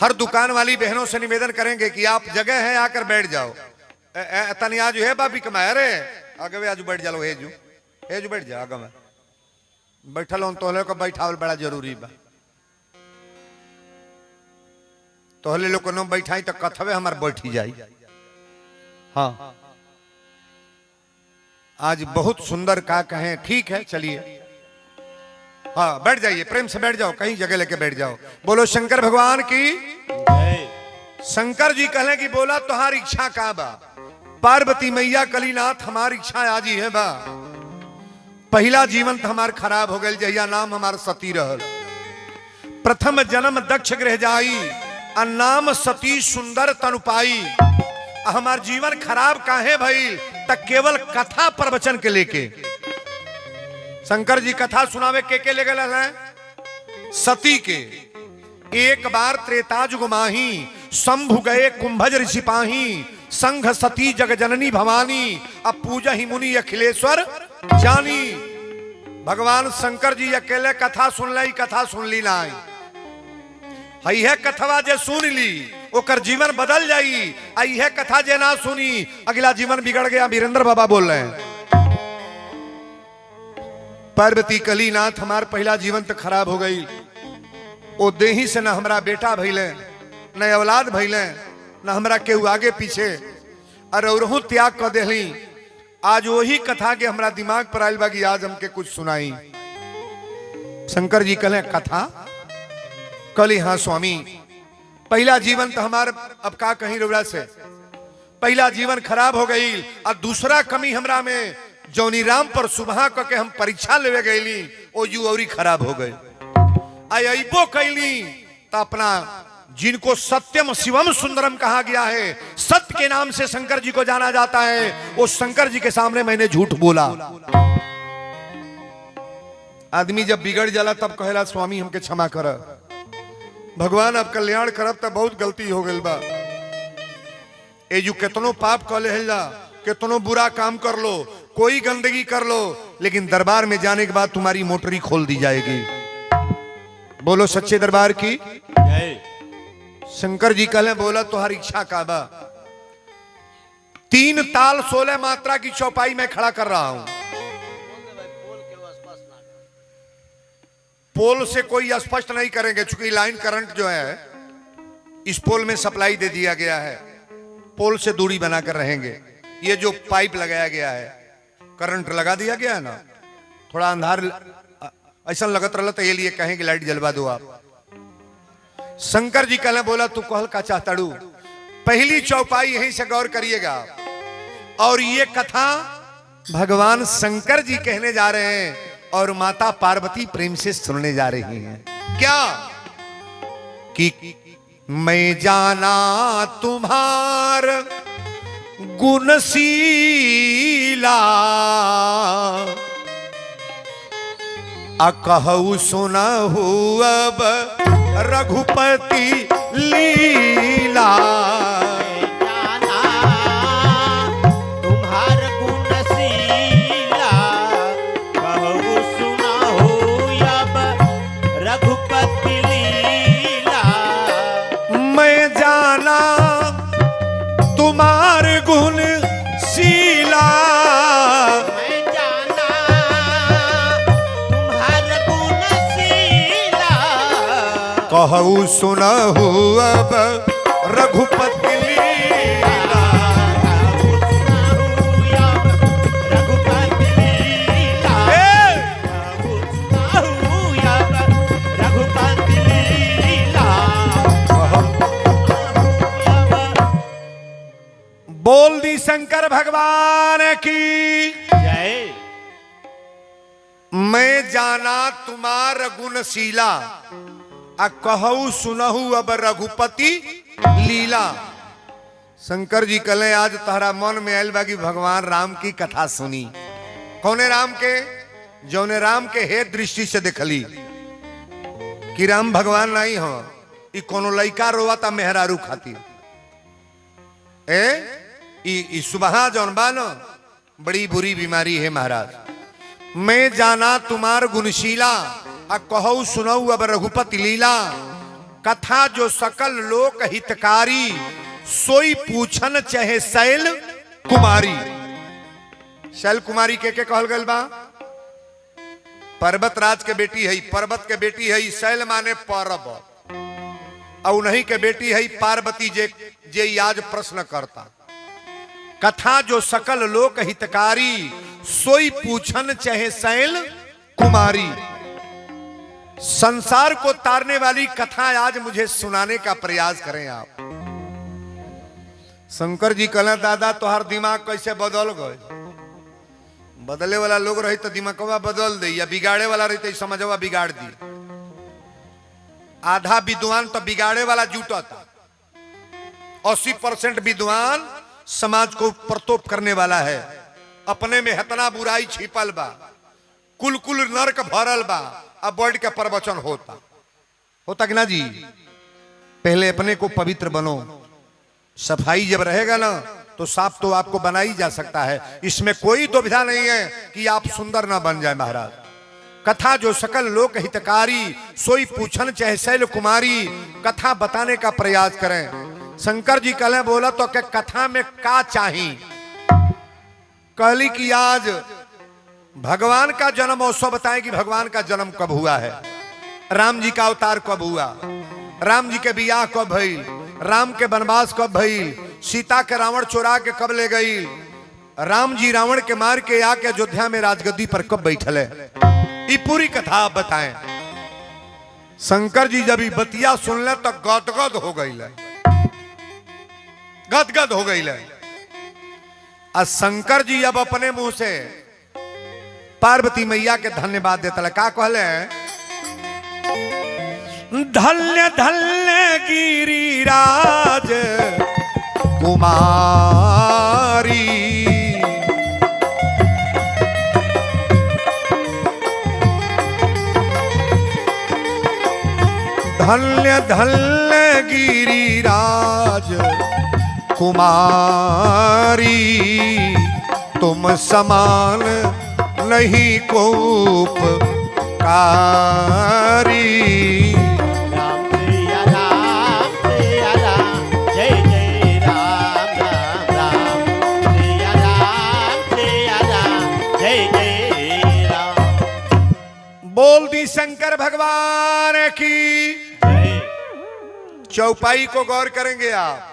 हर दुकान वाली बहनों से निवेदन करेंगे कि आप जगह है आकर बैठ जाओ, तनी आज है बाबी कमाया रे आगे वे आज बैठ जालो हेजू बैठ जा आगे में बैठल हूं तोहले को बैठावल बड़ा जरूरी बा तोहले लोग को न बैठाई तो कथवे हमार बैठी जाई। हाँ आज बहुत सुंदर का कहें ठीक है चलिए हाँ बैठ जाइए प्रेम से बैठ जाओ कहीं जगह लेके बैठ जाओ। बोलो शंकर भगवान की जय। शंकर जी कहले कि बोला तुम्हारी इच्छा का बा पार्वती मैया कलीनाथ हमारी इच्छा आज ही है बा पहला जीवन तो हमार खराब हो गए जहिया नाम हमार सती रहल प्रथम जन्म दक्ष गृह जाई आ नाम सती सुंदर तनु पाई हमार जीवन खराब काहे भइल तक केवल कथा प्रवचन के लेके शंकर जी कथा सुनावे के ले गए हैं सती के। एक बार त्रेतायुग माही शंभु गए कुंभज ऋषि पाही संघ सती जग जननी भवानी अब पूजा ही मुनि अखिलेश्वर जानी। भगवान शंकर जी अकेले कथा सुन ली कथा सुन ली ना हई है कथवा जे सुन ली ओकर जीवन बदल जाई आई है कथा जे ना सुनी अगला जीवन बिगड़ गया। वीरेंद्र बाबा बोल रहे हैं पार्वती कलीनाथ हमार पहला जीवन तो खराब हो गई ओ देही से न हमरा बेटा भइले न औलाद भइले न हमरा केहू आगे पीछे और त्याग कर देली। आज वही कथा के हमरा दिमाग पर आयल बागी आज हमके कुछ सुनाई। शंकर जी कहले कथा कली हाँ स्वामी पहला जीवन तो हमार अब का कहीं रोड़ा से पहला जीवन खराब हो गई और दूसरा कमी हमरा में जौनी राम पर सुबह के हम परीक्षा लेवे गईली ओ यू औरी खराब हो गई अबो कैली तो अपना जिनको सत्यम शिवम सुंदरम कहा गया है सत्य के नाम से शंकर जी को जाना जाता है वो शंकर जी के सामने मैंने झूठ बोला। आदमी जब बिगड़ जाला तब कहेला स्वामी हमके क्षमा कर भगवान अब कल्याण करब तब बहुत गलती हो गई बा एजू केतनो पाप कर ले केतनो बुरा काम कर लो कोई गंदगी कर लो लेकिन दरबार में जाने के बाद तुम्हारी मोटरी खोल दी जाएगी। बोलो सच्चे दरबार की जय। शंकर जी कहले बोला तुम्हारी इच्छा का बा 3 ताल 16 मात्रा की चौपाई में खड़ा कर रहा हूं पोल से कोई स्पष्ट नहीं करेंगे चूंकि लाइन करंट जो है इस पोल में सप्लाई दे दिया गया है पोल से दूरी बनाकर रहेंगे। ये जो पाइप लगाया गया है करंट लगा दिया गया है ना थोड़ा अंधार ऐसा लगत रहा तो ये लिए कहें कि लाइट जलवा दो आप। शंकर जी कहले बोला तू कहल का चाहताड़ू पहली चौपाई यहीं से गौर करिएगा और ये कथा भगवान शंकर जी कहने जा रहे हैं और माता पार्वती प्रेम से सुनने जा रही हैं। क्या कि मैं जाना तुम्हार गुणशीला कहू सुनहु अब रघुपति लीला जाना तुम्हार गुणशीला कहू सुनहु अब रघुपति लीला। मैं जाना तुम्हार गुणशीला मैं जाना तुम्हार गुणशीला कहू सुनहु अब रघुपति लीला। कहू सुनहु अब रघुपति लीला। कहू सुनहु अब रघुपति लीला। बोल दी शंकर भगवान की जय। मैं जाना तुम्हार गुणशीला कहू सुनहु अब रघुपति लीला। शंकर जी कहले आज तहरा मन में आयल बा कि भगवान राम की कथा सुनी। कौने राम के जौने राम के हे दृष्टि से देखली कि राम भगवान नहीं हो ई कोनो लइका रोवाता मेहरारू खातिर ई सुबह जौन बा न बड़ी बुरी बीमारी है महाराज। मैं जाना तुम्हार गुणशीला कहू सुनऊ अब रघुपति लीला कथा जो सकल लोक हितकारी सोई पूछन चाहे शैल कुमारी। शैल कुमारी के कहल गल बा? पर्वत राज के बेटी है, पर्वत के बेटी है। शैल माने पर्वत, और नहीं के बेटी है पार्वती। जे आज प्रश्न करता, कथा जो सकल लोक हितकारी, सोई पूछन चाहे शैल कुमारी। संसार को तारने वाली कथा आज मुझे सुनाने का प्रयास करें आप। शंकर जी कहला, दादा तोहर दिमाग कैसे बदल गए? बदले वाला लोग रही तो दिमागवा बदल दे, या बिगाड़े वाला रही तो समझवा बिगाड़ दी। आधा विद्वान तो बिगाड़े वाला जुटा था, 80% विद्वान समाज को प्रतोप करने वाला है। अपने में इतना बुराई छिपल बा, कुल कुल नरक भरल बा। अब वर्ड का प्रवचन होता कि ना जी? पहले अपने को पवित्र बनो। सफाई जब रहेगा ना तो साफ तो आपको बना ही जा सकता है, इसमें कोई दुविधा नहीं है कि आप सुंदर ना बन जाए। महाराज, कथा जो सकल लोक हितकारी, सोई पूछन चाहे शैल कुमारी। कथा बताने का प्रयास करें। शंकर जी कहले, बोला तो क्या कथा में का चाही? कहली कि आज भगवान का जन्म उत्सव बताएं कि भगवान का जन्म कब हुआ है, राम जी का अवतार कब हुआ, राम जी के बियाह कब भइल, राम के वनवास कब भइल, सीता के रावण चुरा के कब ले गई, राम जी रावण के मार के आके अयोध्या में राजगद्दी पर कब बैठल है। ये पूरी कथा आप बताएं। शंकर जी जब बतिया सुन ले तो गदगद हो गई, गदगद हो गई। और शंकर जी अब अपने मुंह से पार्वती मैया के धन्यवाद देता। का कहले? धन्य धन्य गिरिराज कुमारी, धन्य धन्य गिरिराज कुमारी। तुम समान नहीं कोप कारी। राम सिया राम, जय जय राम राम राम। सिया राम, जय जय राम। बोल दी शंकर भगवान की जय। चौपाई को गौर करेंगे आप।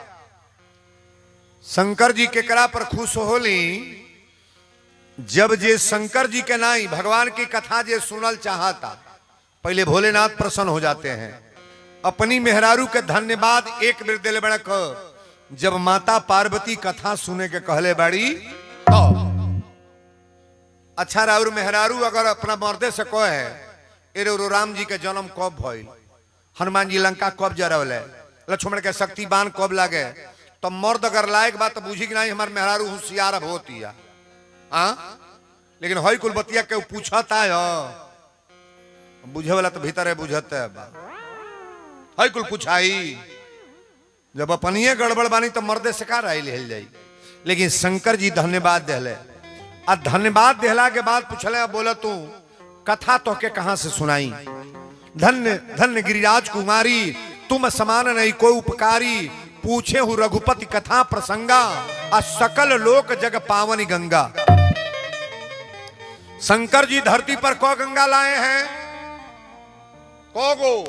शंकर जी के करा पर खुश होली जब जे शंकर जी के नाई भगवान की कथा जे सुनल चाहता, पहले भोलेनाथ प्रसन्न हो जाते हैं। अपनी मेहरारू के धन्यवाद एक बेर दिले बड़ा क जब माता पार्वती कथा सुने के कहले बाड़ी तो अच्छा राउर मेहरारू अगर अपना मर्दे से कहे है राम जी के जन्म कब भइल, हनुमान जी लंका कब जरवले, लक्ष्मण के शक्ति बाण कब लागे, तो मर्द अगर लायक बात तो बुझी कि नहीं हमारे मेहरारू होशियार अब होती है। लेकिन हई कुल बतिया के पूछता है, बुझे वाला तो भीतर है बुझते है। हई कुल पूछाई जब अपनिए गड़बड़ बानी तो मर्दे से का राय ले जाई। लेकिन शंकर जी धन्यवाद देले, आ धन्यवाद देला के बाद पूछले, बोला तू कथा तो के कहां से सुनाई। धन्य धन्य गिरिराज कुमारी, तुम समान नहीं कोई उपकारी। पूछे हूँ रघुपति कथा प्रसंगा, आ सकल लोक जग पावनी गंगा। शंकर जी धरती पर कौ गंगा लाए हैं? को गो?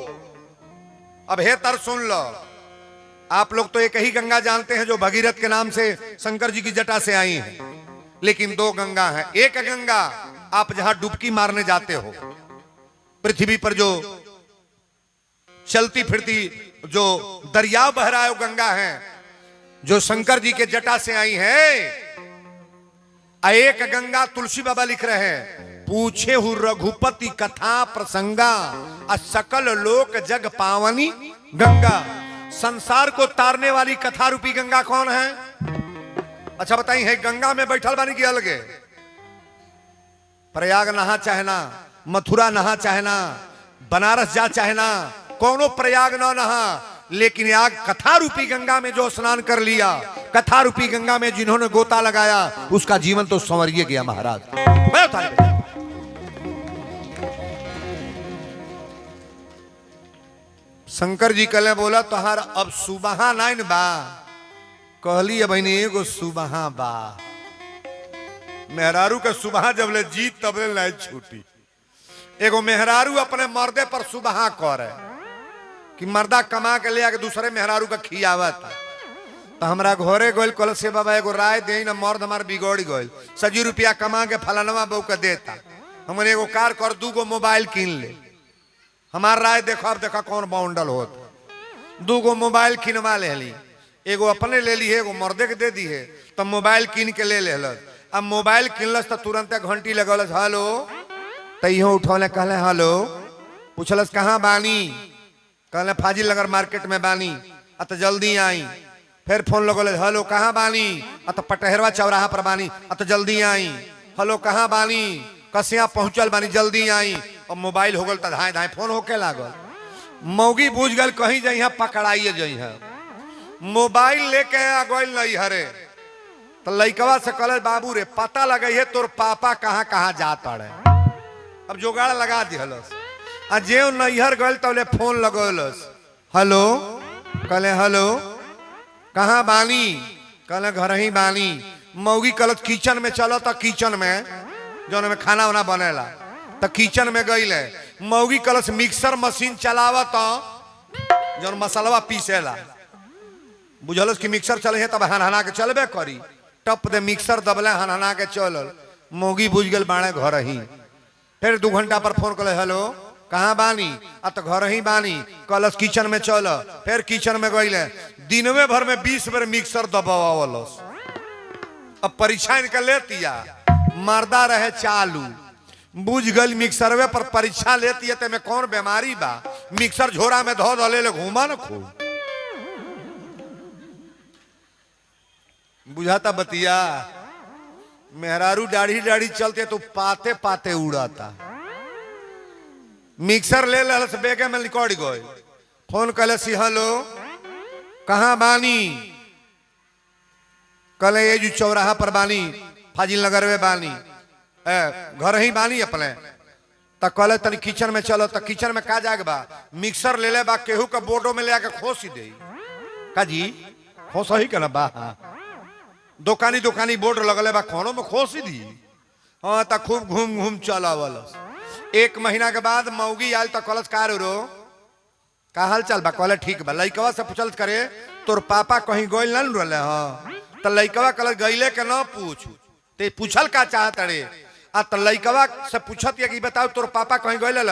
अब हे तर सुन लो। आप लोग तो एक ही गंगा जानते हैं जो भगीरथ के नाम से शंकर जी की जटा से आई है, लेकिन दो गंगा हैं। एक गंगा आप जहां डुबकी मारने जाते हो, पृथ्वी पर जो चलती फिरती जो दरिया बह रहा है वो गंगा है जो शंकर जी के जटा से आई है। एक गंगा तुलसी बाबा लिख रहे हैं, पूछे हूँ रघुपति कथा प्रसंगा, सकल लोक जग पावनी गंगा। संसार को तारने वाली कथा रूपी गंगा कौन है? अच्छा बताइए, है गंगा में बैठल बानी की अलगे? प्रयाग नहा चाहना, मथुरा नहा चाहना, बनारस जा चाहना, कौनो प्रयाग न नहा, लेकिन आग कथा रूपी गंगा में जो स्नान कर लिया, कथा रूपी गंगा में जिन्होंने गोता लगाया, उसका जीवन तो संवरिए गया महाराज। शंकर जी कले बोला तोहार अब सुबह नाइन बा, कहली अब एगो सुबह बा मेहरारू के सुबह जब ले जीत तब ले नहीं छूटी। एगो मेहरारू अपने मर्दे पर सुबह करे कि मर्दा कमा के ले आके दूसरे मेहरारू का खियावत। तो हमरा घरे गोल कल से बाबा एगो राय दे ना, मर्द हमार बिगड़ गए, 100 रुपया कमा के फलानवा बहू के देता, हमने एगो कार कर 2 मोबाइल किन ले। हमार राय देखो, अब देखो कौन बाउंडल होत। 2 मोबाइल किनवा ले ली, एगो अपने ले ली है, एगो मर्दे के दे दी है। तब मोबाइल किन के ले लेलस। अब मोबाइल किनलस तो तुरंत घंटी लगौलस, हेलो। तैयो उठौले कहले हेलो, पूछलस कहाँ बानी, कहले फाजिल नगर मार्केट में बानी, तो जल्दी आई। फिर फोन लगौलस, हेलो कहाँ बानी, तो पटहरवा चौराहा पर बानी, तो जल्दी आई। हेलो कहाँ बानी, कसिया पहुंचल बानी, जल्दी आई। और मोबाइल हो गल तो धाए धाए फोन होके लागल। मौगी बूझ गल कहीं जइहा पकड़ाइए जइहा, मोबाइल लेके आ गइल नहीं हरे। तो लइकवा से कहले बाबू रे पता लगे है तोर पापा कहाँ कहाँ जाता रहे। अब जोगाड़ लगा दिहलस। आ जे नैहर गल तो ले फोन लगौलस, हेलो। कहले हेलो कहाँ बानी, कहले घर ही बानी। मौगी कहलत किचन में चलो, तो किचन में जो में खाना वाना बनेला, तो किचन में गईले। मौगी कहलस मिक्सर मशीन चलावा, तो जो मसाला पीसेला। बुझलस कि मिक्सर चले है तब हनहना के चलबे करी। टप दे मिक्सर दबले हनहना के चलल। मौगी बुझ गल बाणे घर ही। फिर 2 घंटा पर फोन कले, हेलो कहाँ बानी, तो घर ही बानी। कहलस किचन में चल, फिर किचन में गईले। दिनवे भर में 20 बार मिक्सर दबावलस। अब परीक्षा इनका लेतिया, मर्दा रहे चालू, बुझ गल मिक्सरवे पर परीक्षा लेती है। ते में कौन बीमारी बा, मिक्सर झोरा में धो धले ले घूमा न खूब। बुझाता बतिया, मेहरारू दाढ़ी दाढ़ी चलते तो पाते पाते उड़ाता। मिक्सर ले लस बेगे में निकल गए। फोन कले सी, हेलो कहाँ बानी, कले ये जो चौराहा पर बानी, फाजिल नगर में बानी, घर ही बानी अपने। तो कहले तनी किचन में चलो। तो किचन में का जाग बा, मिक्सर ले ले बा, केहू का बोर्डो में ले आके खोसी दे। का जी खोस ही कहना बा, दुकानी दुकानी बोर्ड लगले बा, कोनो में खोसी दी। हाँ तो खूब घूम घूम चला वालस। 1 महीना के बाद मौगी आयल, तो कहलस का रो का हाल चाल बा। कहले ठीक बा। लइकवा से पूछल करे तोर पापा कहीं गइल ना रहले। हाँ तो लइकवा कहल गइले के न पूछ, ते पूछल का चाहत रे। आ तो लइकवा से पूछत या कि बताओ तोर पापा कहीं गइल ल।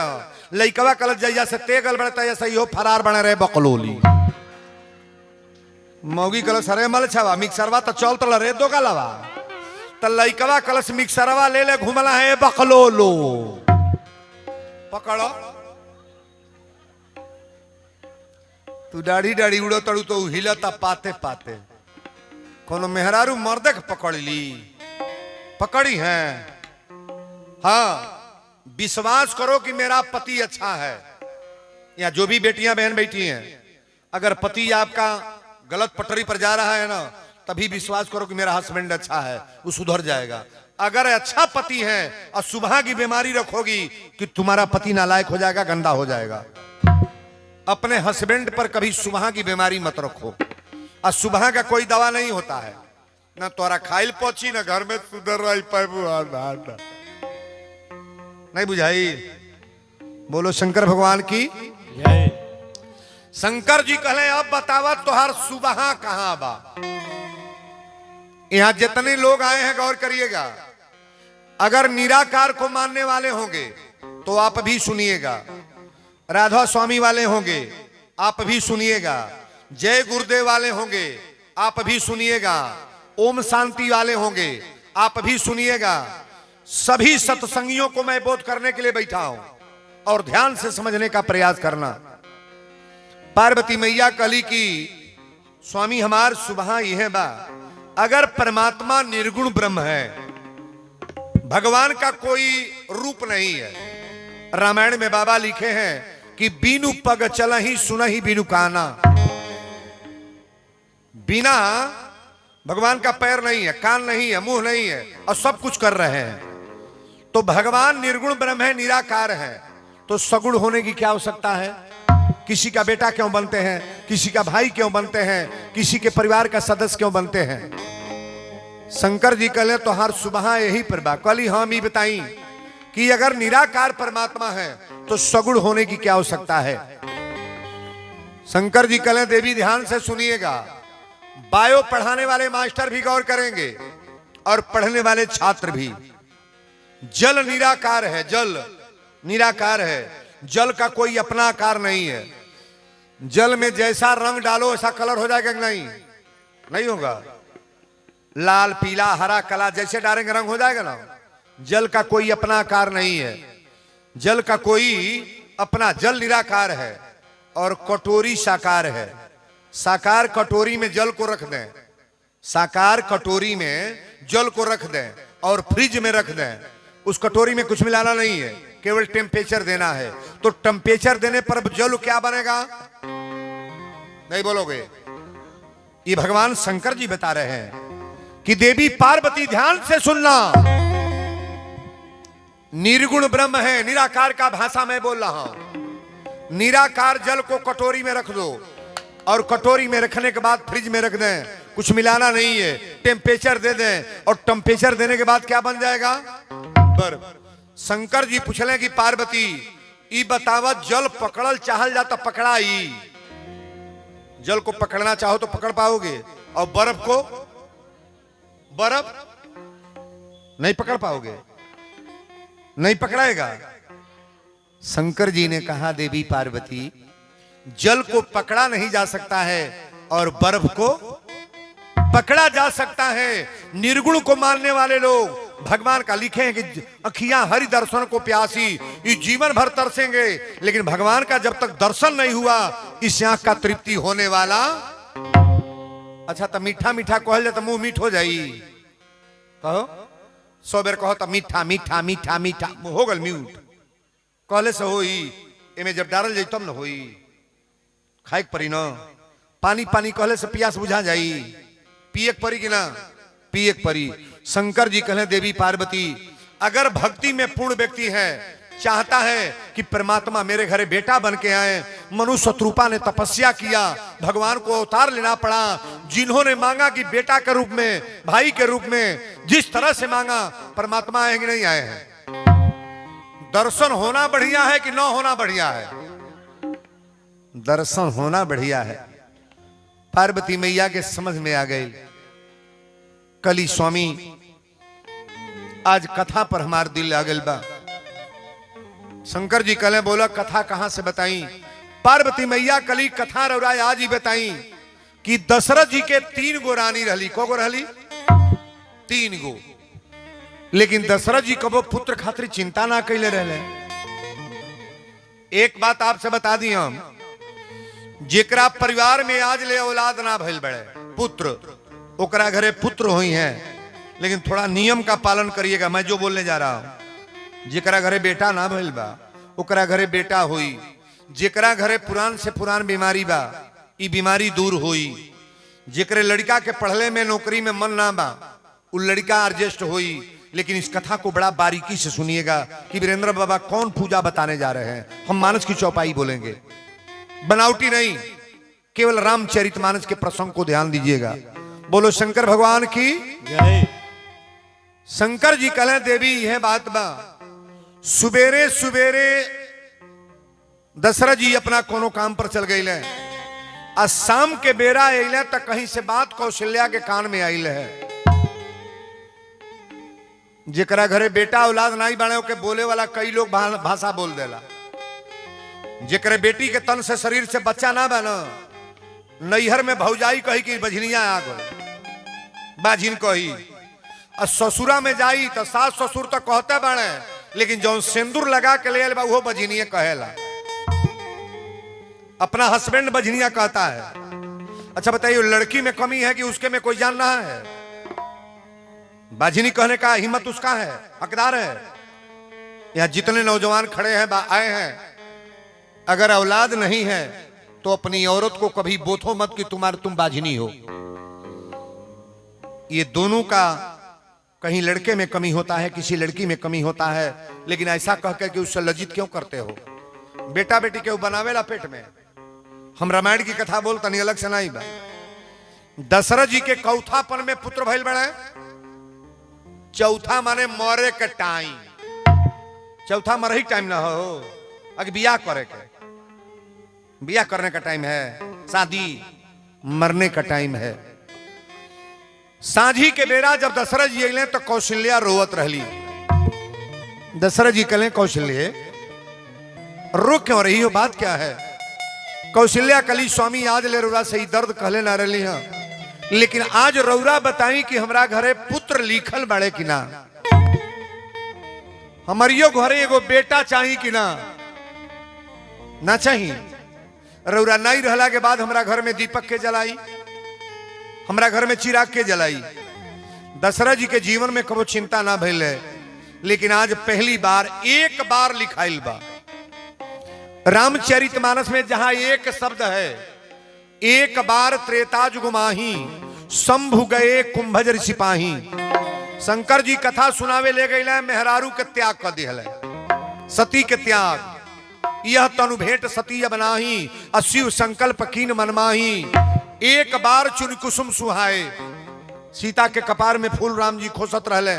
लइकवा कहल जइया से ते गल बड़े तैया से इहो फरार बने रहे बकलोली। मौगी कहलस अरे मल छवा मिक्सरवा तो चल तल रे 2 गलवा। तो लइकवा कहलस मिक्सरवा ले ले घुमला है बकलोलो। पकड़ो तू दाढ़ी दाढ़ी उड़ो तड़ू तो हिलता पाते पाते। कोनो मेहरारू मर्दे के पकड़ ली, पकड़ी है। हाँ विश्वास करो कि मेरा पति अच्छा है। या जो भी बेटियां बहन बैठी हैं, अगर पति आपका गलत पटरी पर जा रहा है ना, तभी विश्वास करो कि मेरा हस्बैंड अच्छा है, वो सुधर जाएगा। अगर अच्छा पति है और सुबह की बीमारी रखोगी कि तुम्हारा पति नालायक हो जाएगा, गंदा हो जाएगा। अपने हस्बैंड पर कभी सुबह की बीमारी मत रखो। और सुबह का कोई दवा नहीं होता है, ना तोरा खाइल पहुंची ना घर में सुधर रही पाबू। नहीं बुझाई? बोलो शंकर भगवान की जय। शंकर जी कहले अब बतावा तोहार सुबह कहां बा। यहां जितने लोग आए हैं गौर करिएगा। अगर निराकार को मानने वाले होंगे तो आप भी सुनिएगा, राधा स्वामी वाले होंगे आप भी सुनिएगा, जय गुरुदेव वाले होंगे आप भी सुनिएगा, ओम शांति वाले होंगे आप भी सुनिएगा। सभी सत्संगियों को मैं बोध करने के लिए बैठा हूं और ध्यान से समझने का प्रयास करना। पार्वती मैया कली की स्वामी हमार सुबह यह बा। अगर परमात्मा निर्गुण ब्रह्म है, भगवान का कोई रूप नहीं है। रामायण में बाबा लिखे हैं कि बीनु पग चल ही सुन ही बीनु काना। बिना भगवान का पैर नहीं है, कान नहीं है, मुंह नहीं है और सब कुछ कर रहे हैं। तो भगवान निर्गुण ब्रह्म है, निराकार है, तो सगुण होने की क्या आवश्यकता है? किसी का बेटा क्यों बनते हैं, किसी का भाई क्यों बनते हैं, किसी के परिवार का सदस्य क्यों बनते हैं। शंकर जी कहले तो हर सुबह यही पर बा। कल ही हम ही बताई कि अगर निराकार परमात्मा है तो सगुण होने की क्या आवश्यकता है। शंकर जी कहले देवी ध्यान से सुनिएगा, बायो पढ़ाने वाले मास्टर भी गौर करेंगे और पढ़ने वाले छात्र भी। जल निराकार है, जल निराकार है, जल का कोई अपना आकार नहीं है। जल में जैसा रंग डालो ऐसा कलर हो जाएगा कि नहीं? नहीं होगा। लाल पीला हरा काला जैसे डालेंगे रंग हो जाएगा ना। जल का कोई अपना आकार नहीं है, जल का कोई अपना, जल निराकार है और कटोरी साकार है। साकार कटोरी में जल को रख दें, साकार कटोरी में जल को रख दें और फ्रिज में रख दें, उस कटोरी में कुछ मिलाना नहीं है, केवल टेम्परेचर देना है। तो टेम्परेचर देने पर जल क्या बनेगा? नहीं बोलोगे? ये भगवान शंकर जी बता रहे हैं कि देवी पार्वती ध्यान से सुनना, निर्गुण ब्रह्म है, निराकार का भाषा मैं बोल रहा हूं। निराकार जल को कटोरी में रख दो और कटोरी में रखने के बाद फ्रिज में रख दें, कुछ मिलाना नहीं है, टेम्परेचर दे दें और टेम्परेचर देने के बाद क्या बन जाएगा? बर्फ। शंकर जी पूछले कि पार्वती ई बतावत जल पकड़ल चाहल जा तो पकड़ाई, जल को पकड़ना चाहो तो पकड़ पाओगे और बर्फ को, बर्फ नहीं पकड़ पाओगे, नहीं पकड़ाएगा। शंकर जी ने कहा देवी पार्वती जल को पकड़ा नहीं जा सकता है और बर्फ को पकड़ा जा सकता है। निर्गुण को मानने वाले लोग भगवान का लिखे हैं कि अखियां हरि दर्शन को प्यासी, ये जीवन भर तरसेंगे, लेकिन भगवान का जब तक दर्शन नहीं हुआ इस आंख का तृप्ति होने वाला। अच्छा तो मीठा मीठा कहल जाए तो मुंह मीठ हो जाई, कहो 100 बेर कहो तो मीठा मीठा मीठा मीठा हो गल म्यूट, कहले से होई, एमे जब डारल जाई तब न होई, खाए परी न। पानी पानी कहले से प्यास बुझा जाई, पिए परी कि ना? पिए परी। शंकर जी कहले देवी पार्वती अगर भक्ति में पूर्ण व्यक्ति है, चाहता है कि परमात्मा मेरे घरे बेटा बन के आए, मनुष्य शत्रुपा ने तपस्या किया, भगवान को अवतार लेना पड़ा, जिन्होंने मांगा कि बेटा के रूप में, भाई के रूप में, जिस तरह से मांगा परमात्मा आए कि नहीं आए हैं। दर्शन होना बढ़िया है कि न होना बढ़िया है? दर्शन होना बढ़िया है। पार्वती मैया के समझ में आ गई। कली स्वामी आज कथा पर हमार दिल आ गल बा। शंकर जी कले बोला कथा कहां से बताई? पार्वती मैया कली कथा रौराय आज ही बताई कि दशरथ जी के 3 गो रानी रहली। को गो रहली? 3 गो। लेकिन दशरथ जी कबो पुत्र खातिर चिंता ना कैले रहले। एक बात आपसे बता दी हम, जेकरा परिवार में आज ले औलाद ना भइल बड़े पुत्र, ओकरा घरे पुत्र हुई हैं, लेकिन थोड़ा नियम का पालन करिएगा। मैं जो बोलने जा रहा हूं, जेकरा घरे बेटा ना भइल बा ओकरा घरे बेटा हुई, जेकरा घरे पुरान से पुरान बीमारी बा ई बीमारी दूर हुई, जेकरे लड़का के पढ़ले में नौकरी में मन ना बा उ लड़का एडजस्ट हुई। लेकिन इस कथा को बड़ा बारीकी से सुनिएगा कि वीरेंद्र बाबा कौन पूजा बताने जा रहे हैं। हम मानस की चौपाई बोलेंगे, बनावटी नहीं, केवल रामचरितमानस के प्रसंग को ध्यान दीजिएगा। बोलो शंकर भगवान की जय। शंकर जी कहले देवी यह बात बा, सुबेरे सुबेरे दशरथ जी अपना कोनो काम पर चल गए, आ शाम के बेरा अले तक कहीं से बात कौशल्या के कान में आइल है। जेकरा घरे बेटा औलाद नहीं बने के बोले वाला कई लोग भाषा बोल देला। जेकरे बेटी के तन से शरीर से बच्चा ना बना, नैहर में भौजाई कही कि बझनिया आ गई, बाझिन कही, और ससुरा में जाई तो सास ससुर तो कहते बने, लेकिन जो सिंदूर लगा के ले बा वो बझनिया कहेला, अपना हस्बैंड बझनिया कहता है। अच्छा बताइए लड़की में कमी है कि उसके में कोई जान रहा है? बाझिनी कहने का हिम्मत उसका है, हकदार है। यहां जितने नौजवान खड़े हैं आए हैं, अगर औलाद नहीं है तो अपनी औरत को कभी बोथो मत कि तुम बाझिनी हो। ये दोनों का कहीं लड़के में कमी होता है, किसी लड़की में कमी होता है, लेकिन ऐसा कहकर कि उससे लज्जित क्यों करते हो? बेटा बेटी के बनावेला पेट में, हम रामायण की कथा बोल तनी अलग से नहीं बा। दशरथ जी के चौथापन में पुत्र भइल बड़े। चौथा माने मरे के टाइम। चौथा मरही टाइम ना हो, अगर बियाह करे के, बियाह करने का टाइम है, शादी मरने का टाइम है। सांझी के बेरा जब दशरथ जी अगले तो कौशल्या रोवत रहली। दशरथ जी कहले कौशल्य रो क्यों रही हो, बात क्या है? कौशल्या कली स्वामी आज ले रौरा सही दर्द कहले ना रही है, लेकिन आज रौरा बताई कि हमरा घरे पुत्र लिखल बड़े कि ना, हमारियो घरे एगो बेटा चाहिए कि ना, ना चाहिए। रौरा नहीं रहला के बाद हमरा घर में दीपक के जलाई, हमरा घर में चिराग के जलाई। दशरथ जी के जीवन में कबो चिंता ना भइल है, लेकिन आज पहली बार एक बार लिखाइल बा रामचरितमानस में, जहां एक शब्द है, एक बार त्रेता जुग माही शंभु गए कुंभज सिपाही। शंकर जी कथा सुनावे ले गए, मेहरारू के त्याग कर दिया, सती के त्याग। यह तनु भेंट सती बनाही, अशिव संकल्प कीन मनमाही। एक बार चुन कुसुम सुहाए, सीता के कपार में फूल राम जी खोसत रहले।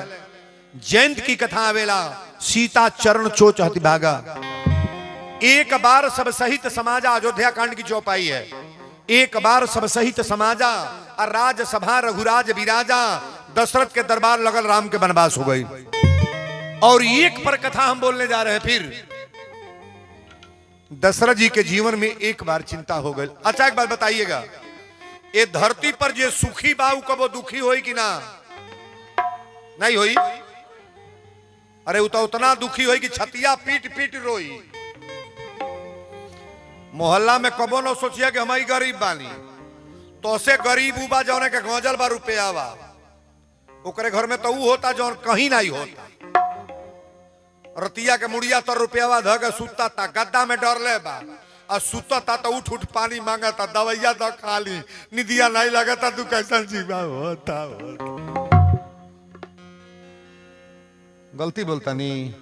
जयंत की कथा आवेला, सीता चरण चोच हति भागा। एक बार सब सहित समाजा, अयोध्या कांड की चौपाई है। एक बार सब सहित समाजा, और राजसभा रघुराज विराजा। दशरथ के दरबार लगल, राम के वनवास हो गई। और एक पर कथा हम बोलने जा रहे हैं। फिर दशरथ जी के जीवन में एक बार चिंता हो गई। अच्छा एक बात बताइएगा, ये धरती पर जो सुखी बाऊ कबो दुखी होई कि ना? नहीं होई। अरे उतना दुखी होई कि छतिया पीट पीट रोई। मोहल्ला में कबो न सोचिया कि हमारी गरीब बानी, तो से गरीब उबा जौने के गौजल बा रुपया बा, ओकरे घर में तो ऊ होता जौन कहीं नहीं होता। रतिया के मुड़िया तो रुपया ध के सुता था, गद्दा में डर ले बा, और सुता था तो उठ उठ पानी मांगा था, दवाइया तो खाली, निदिया नहीं लगा था। तू कैसा जीवा होता, गलती बोलता नहीं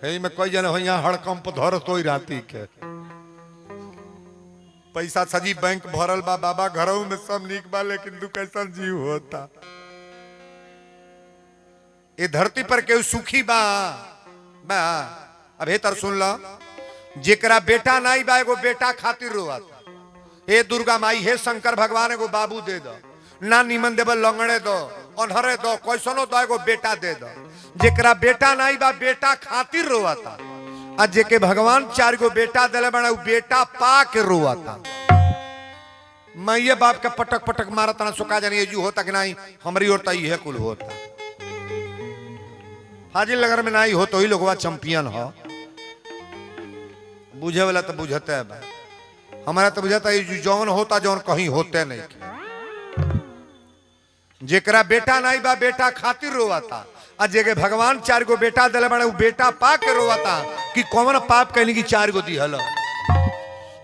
है। मैं कोई जन हो यहाँ हड़कंप धर तो ही राती के पैसा सजी बैंक भरल बा, बाबा घरों में सब निक बा, लेकिन तू कैसा जीव होता। ये धरती पर केहू सुखी बा बा? अब हे तर सुन लो, जेकरा बेटा नहीं बा एगो बेटा खातिर रोता। हे दुर्गा माई, हे शंकर भगवान एगो बाबू दे दो, ना निमन देव लंगड़े दो, अनहरे दो, कैसनो दो, एगो बेटा दे दो। जेकरा बेटा नहीं बा बेटा खातिर रोता, और जेके भगवान 4 गो बेटा दिले बना, बेटा पा के रोता। मैये बाप के पटक पटक मारता ना, सुखा जानी जू होता कि नहीं, हमारी ओर है कुल होता। हाजिर नगर में नहीं हो तो ही लोग चैंपियन हो, बुझे वाला तो बुझते है। हमारा तो बुझाता है जौन होता जौन कहीं होते नहीं। जेकरा बेटा नहीं बा बेटा खातिर रोवाता, और जेके भगवान 4 गो बेटा दिले बने, बेटा पा के रोवाता कि कौन पाप कहनी कि 4 गो दिहल।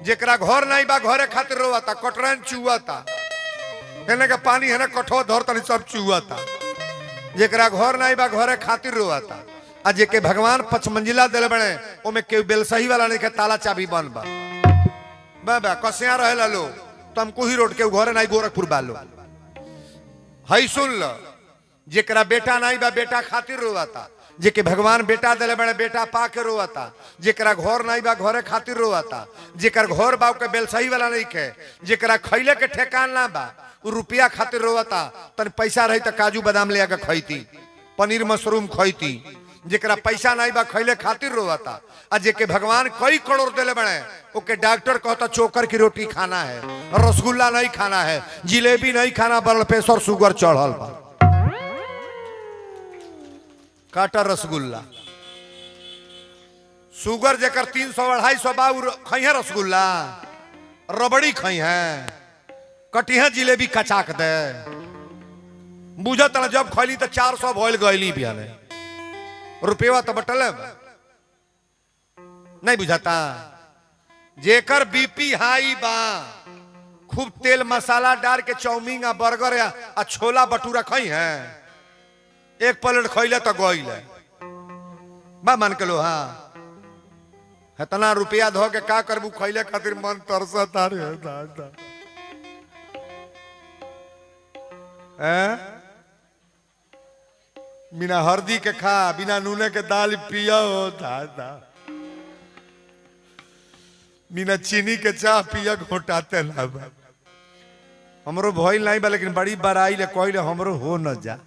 जेकरा घर नहीं बा घरे खातिर रोवाता, कटरन चुआता, कहने का पानी है ना कठो धर तनी सब चुआता। जेकरा घर नहीं बा घरे खातिर रोवाता, और जेके भगवान 5 मंजिला दिले बने, ओमे केहू बेलसही वाला नहीं के ताला चाबी बंद बा। बाबा कसिया रहेला लो, तुमको ही रोड के घरे नहीं गोरखपुर बालो। हई सुन लो, जेकरा बेटा नहीं बा बेटा खातिर रोवाता, जेके भगवान बेटा दिले बड़े बेटा पा के रोवाता। जेकरा घर नहीं बा घरे खातिर रोवाता, जेकर घर बाव के बेलसही वाला नहीं के, जेकरा खैले के ठेकान ना बा रुपया खातिर रोवाता। तन पैसा रही तो काजू बादाम ले आके खैती, पनीर मशरूम खैती। जेकरा पैसा नहीं बा खैले खातिर रोवाता, और जेके भगवान कई करोड़ दिले बड़े, ओके डॉक्टर कहता चोकर की रोटी खाना है, रसगुल्ला नहीं खाना है, जिलेबी नहीं खाना, ब्लड प्रेशर शुगर चढ़ल बा, काटा रसगुल्ला। शुगर जेकर 300-250 बा खई है रसगुल्ला, रबड़ी खई है, कटिया जिलेबी कचाक दे। बुझत ना जब खैली तो 400 भइल गईली बियाने, रुपया तो बटल नहीं बुझाता। जेकर बीपी हाई बा, खूब तेल मसाला डाल के चाउमीन आ बर्गर आ छोला भटूरा खई है, एक प्लेट खैले तो गईल बा मान के लो। हाँ इतना रुपया धो के का करबू खैले खातिर मन तरसता रे दादा। बिना हल्दी के खा, बिना नूने के दाल पिया हो दादा, बिना चीनी के चाह पिया घोटाते ना। हमरो भइल नहीं बा, लेकिन बड़ी बड़ाई ले कोई हमरो हो न जा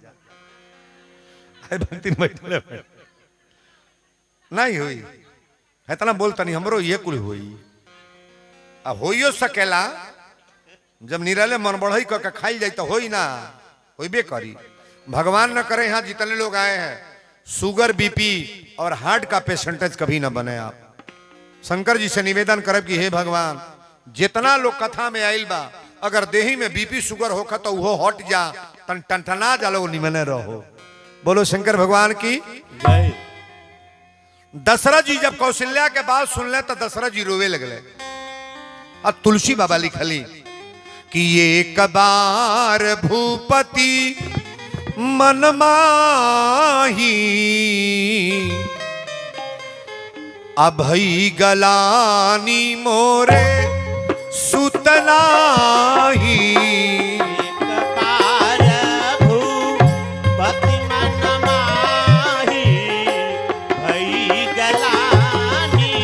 नहीं हुई इतना बोलता नहीं, हमरो ये कुल हुई आ होइयो सकेला। जब निराले मन बढ़ई के खाई जाए तो होई ना, होइबे करी। भगवान न करे यहाँ जितने लोग आए हैं शुगर बीपी और हार्ट का पेशेंटेज कभी ना बने। आप शंकर जी से निवेदन करब कि हे भगवान जितना लोग कथा में आइल बा, अगर देही में बीपी शुगर होखा तो वो हट जा, तन टनटना जा लोग निमने रहो। बोलो शंकर भगवान की जय। दशरथ जी जब कौशल्या के बात सुन ले तो दशरथ जी रोवे लगले। अब तुलसी बाबा लिखली कि एक बार भूपति मन माही, अभई गलानी मोरे सुतनाही। एक बार भूपति मन माही, भई गलानी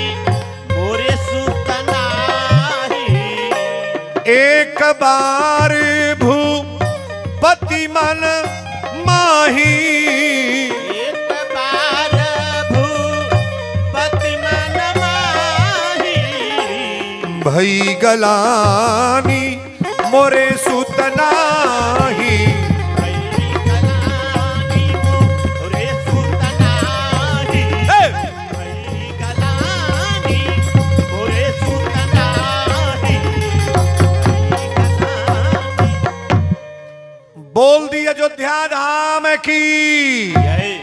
मोरे सुतनाही। एक बार भूपति मन माही, एक बार भूपति मन माही, भई गलानी मोरे सुतनाही। भई गलानी मोरे सुतनाही। भई गलानी मोरे सुतनाही। बोल दी अयोध्या धाम की। जय।